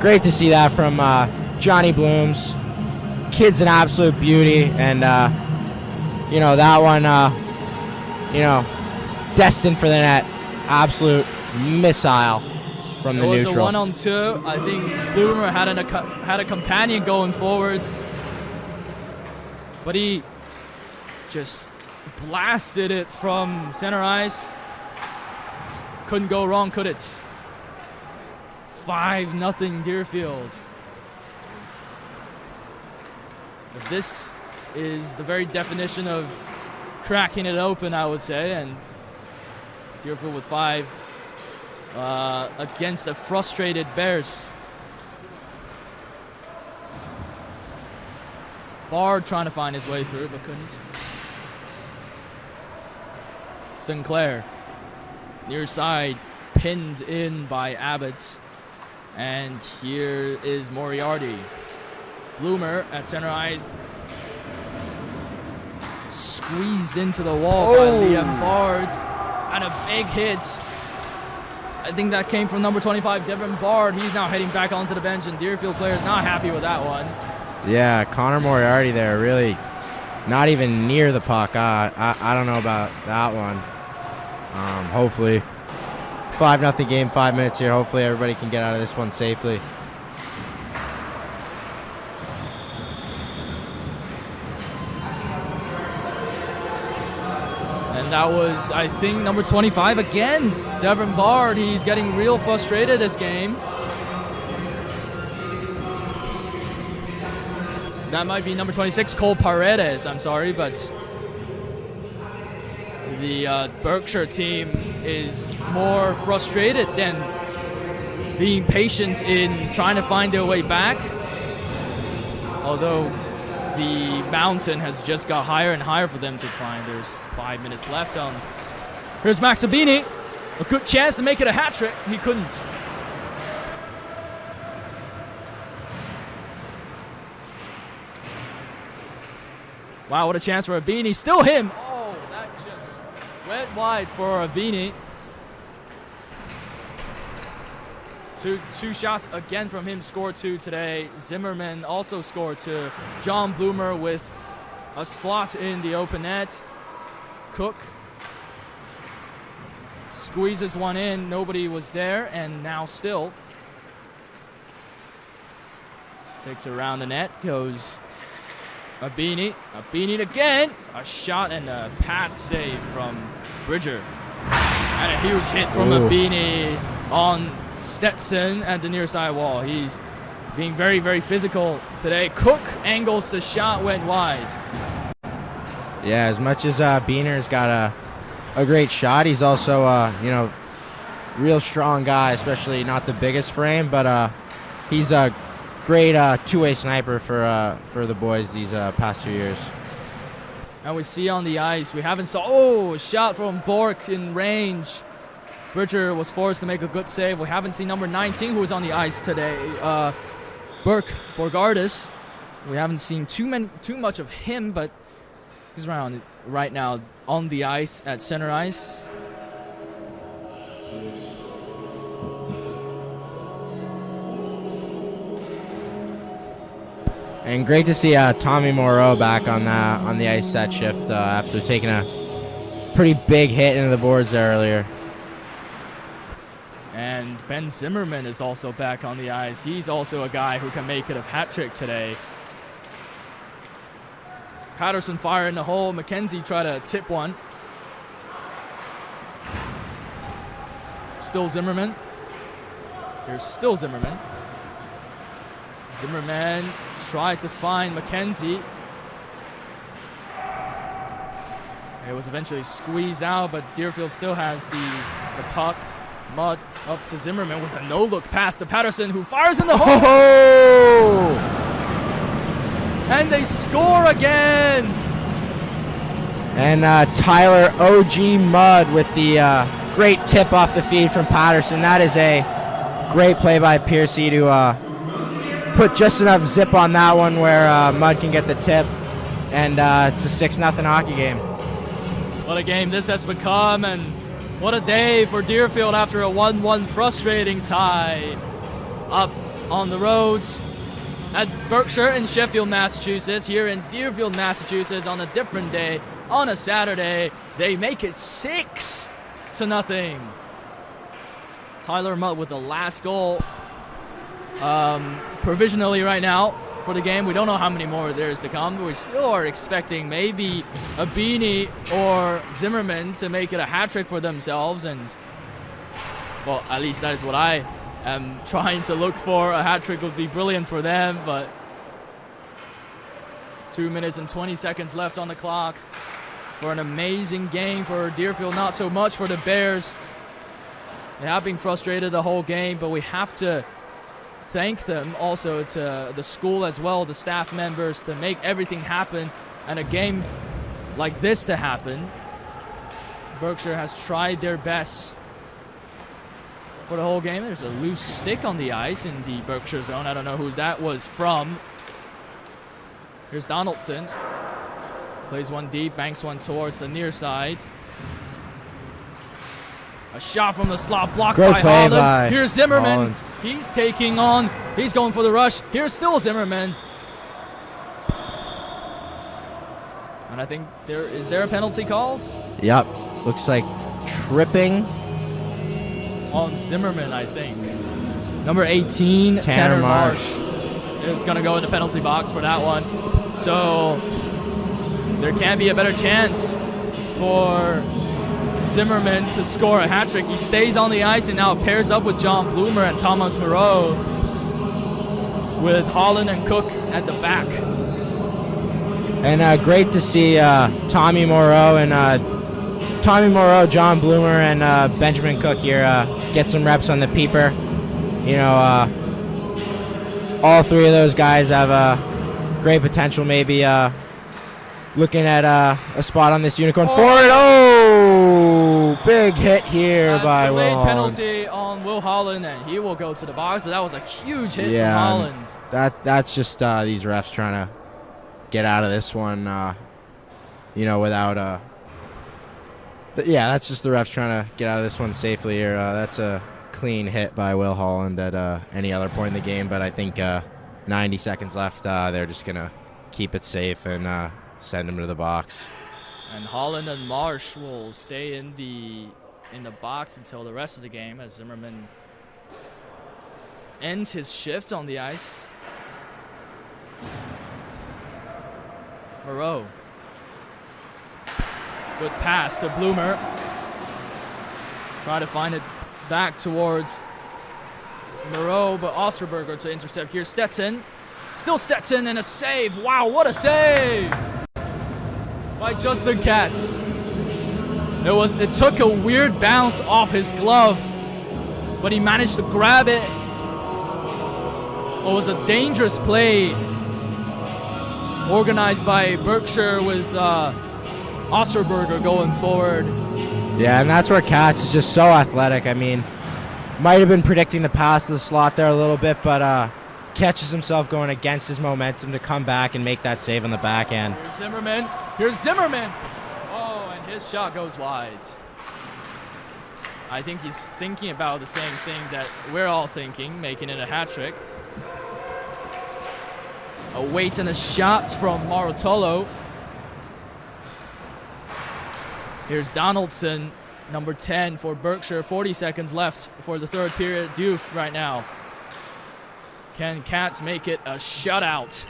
Great to see that from Johnny Blooms. Kid's an absolute beauty, and that one, destined for the net. Absolute missile. from the It was neutral. a 1-on-2. I think Bloomer had a companion going forward, but he just blasted it from center ice. Couldn't go wrong, could it? 5-0 Deerfield. This is the very definition of cracking it open, I would say, and Deerfield with 5 against the frustrated Bears. Bard trying to find his way through, but couldn't. Sinclair, near side, pinned in by Abbott's. And here is Moriarty. Bloomer at center ice. Squeezed into the wall by Liam Bard. And a big hit. I think that came from number 25, Devin Bard. He's now heading back onto the bench, and Deerfield players not happy with that one. Yeah, Connor Moriarty there, really not even near the puck. I don't know about that one. Hopefully, 5-0 game, 5 minutes here. Hopefully everybody can get out of this one safely. And that was, I think, number 25 again, Devin Bard. He's getting real frustrated this game. That might be number 26, Cole Paredes. I'm sorry, but the Berkshire team is more frustrated than being patient in trying to find their way back. Although the mountain has just got higher and higher for them to climb. There's 5 minutes left on. Here's Max Abene. A good chance to make it a hat trick. He couldn't. Wow, what a chance for Abene. Still him. Oh, that just went wide for Abene. Two shots again from him, scored 2 today. Zimmerman also scored 2. John Bloomer with a slot in the open net. Cook squeezes one in. Nobody was there, and now still takes around the net. Goes Abene. Abene again. A shot and a pad save from Bridger. And a huge hit from Abene on Stetson at the near side wall. He's being very, very physical today. Cook angles the shot, went wide. Yeah, as much as Beener's got a great shot, he's also real strong guy, especially not the biggest frame, but he's a great two-way sniper for the boys these past 2 years. And we see on the ice, we haven't saw, a shot from Bork in range. Bridger was forced to make a good save. We haven't seen number 19 who was on the ice today. Borgardis. We haven't seen too much of him, but he's around right now on the ice at center ice. And great to see Tommy Moreau back on the ice that shift after taking a pretty big hit into the boards there earlier. And Ben Zimmerman is also back on the ice. He's also a guy who can make it a hat trick today. Patterson fire in the hole. McKenzie try to tip one. Still Zimmerman. Here's still Zimmerman. Zimmerman tried to find McKenzie. It was eventually squeezed out, but Deerfield still has the puck. Mudd up to Zimmerman with a no-look pass to Patterson, who fires in the hole. Oh! And they score again. And Tyler O.G. Mudd with the great tip off the feed from Patterson. That is a great play by Piercy to put just enough zip on that one where Mudd can get the tip. And it's a 6-0 hockey game. What a game this has become, and what a day for Deerfield after a 1-1 frustrating tie. Up on the roads at Berkshire in Sheffield, Massachusetts. Here in Deerfield, Massachusetts on a different day, on a Saturday. They make it 6-0. Tyler Mutt with the last goal provisionally right now for the game. We don't know how many more there is to come, but we still are expecting maybe Abene or Zimmerman to make it a hat trick for themselves. And, well, at least that is what I am trying to look for. A hat trick would be brilliant for them, but 2 minutes and 20 seconds left on the clock for an amazing game for Deerfield. Not so much for the Bears. They have been frustrated the whole game, but we have to thank them also, to the school as well, the staff members, to make everything happen and a game like this to happen. Berkshire has tried their best for the whole game. There's a loose stick on the ice in the Berkshire zone. I don't know who that was from. Here's Donaldson. Plays one deep, banks one towards the near side. A shot from the slot, blocked by Holland. Here's Zimmerman. He's taking on. He's going for the rush. Here's still Zimmerman. And I think is there a penalty called? Yep. Looks like tripping on Zimmerman, I think. Number 18, Tanner Marsh is going to go in the penalty box for that one. So there can be a better chance for Zimmerman to score a hat trick. He stays on the ice and now pairs up with John Bloomer and Thomas Moreau, with Holland and Cook at the back. And great to see Tommy Moreau, John Bloomer, and Benjamin Cook here get some reps on the peeper. You know, all three of those guys have great potential. Maybe looking at a spot on this unicorn forward. Oh, big hit here by Will Holland. Penalty on Will Holland, and he will go to the box, but that was a huge hit from Holland. That's just these refs trying to get out of this one, without that's just the refs trying to get out of this one safely here. That's a clean hit by Will Holland at any other point in the game, but I think 90 seconds left, they're just going to keep it safe and send him to the box. And Holland and Marsh will stay in the box until the rest of the game, as Zimmerman ends his shift on the ice. Moreau. Good pass to Bloomer. Try to find it back towards Moreau, but Osterberger to intercept. Here's Stetson. Still Stetson, and a save. Wow, what a save by Justin Katz. It took a weird bounce off his glove, but he managed to grab it. It was a dangerous play organized by Berkshire with Osterberger going forward. Yeah, and that's where Katz is just so athletic. I mean, might have been predicting the pass to the slot there a little bit, but catches himself going against his momentum to come back and make that save on the backhand. Here's Zimmerman. Oh, and his shot goes wide. I think he's thinking about the same thing that we're all thinking, making it a hat trick. A wait and a shot from Marotolo. Here's Donaldson, number 10 for Berkshire. 40 seconds left for the third period. Doof right now. Can Katz make it a shutout?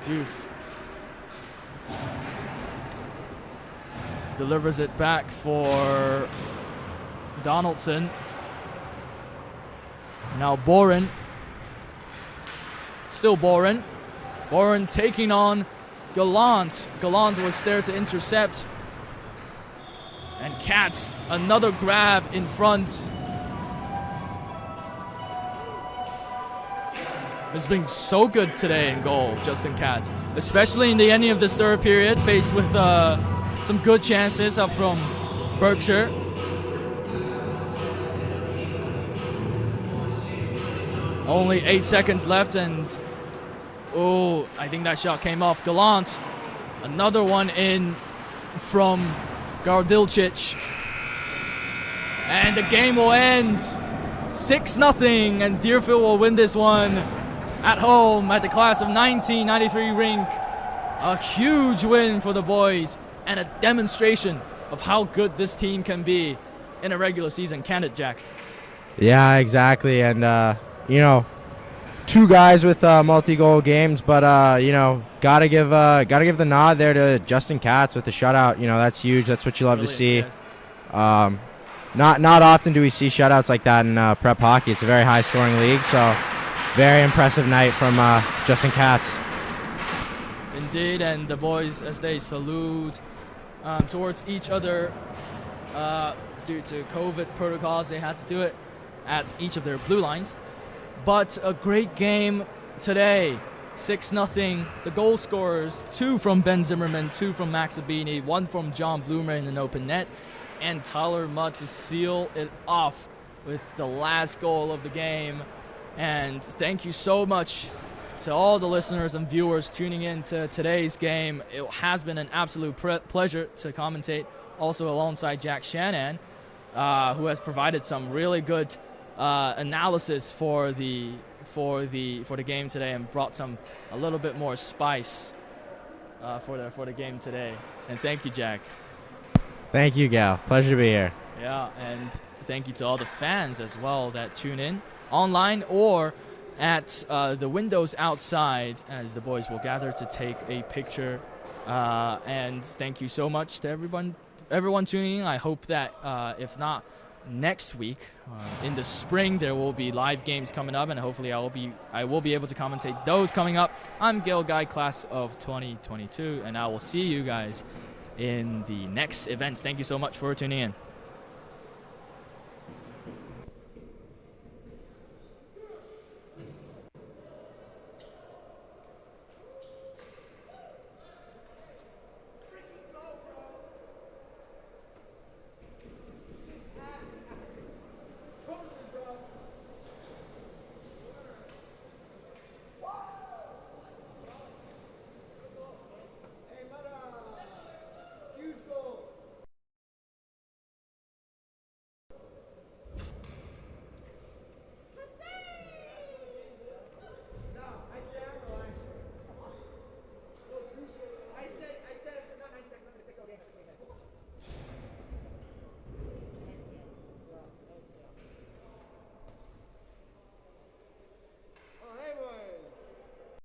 Doof delivers it back for Donaldson. Now Boren. Still Boren. Boren taking on Gallant. Gallant was there to intercept. And Katz, another grab in front. Has been so good today in goal, Justin Katz. Especially in the ending of this third period, faced with some good chances up from Berkshire. Only 8 seconds left, and I think that shot came off. Gallant, another one in from Gardilcic. And the game will end 6-0, and Deerfield will win this one at home at the class of 1993 rink. A huge win for the boys and a demonstration of how good this team can be in a regular season, can it, Jack? Yeah, exactly. And, you know, 2 guys with multi-goal games, but, you know, gotta give the nod there to Justin Katz with the shutout. You know, that's huge. That's what you love to see. Yes. Not often do we see shutouts like that in prep hockey. It's a very high-scoring league, so very impressive night from Justin Katz. Indeed, and the boys, as they salute towards each other due to COVID protocols, they had to do it at each of their blue lines. But a great game today, 6-0. The goal scorers, 2 from Ben Zimmerman, 2 from Max Abene, 1 from John Bloomer in an open net, and Tyler Mudd to seal it off with the last goal of the game. And thank you so much to all the listeners and viewers tuning in to today's game. It has been an absolute pleasure to commentate, also alongside Jack Shannon, who has provided some really good analysis for the game today and brought a little bit more spice for the game today. And thank you, Jack. Thank you, Gal. Pleasure to be here. Yeah, and thank you to all the fans as well that tune in online or at the windows outside as the boys will gather to take a picture. And thank you so much to everyone tuning in. I hope that if not next week, in the spring, there will be live games coming up, and hopefully I will be able to commentate those coming up. I'm Gil Guy, class of 2022, and I will see you guys in the next events. Thank you so much for tuning in.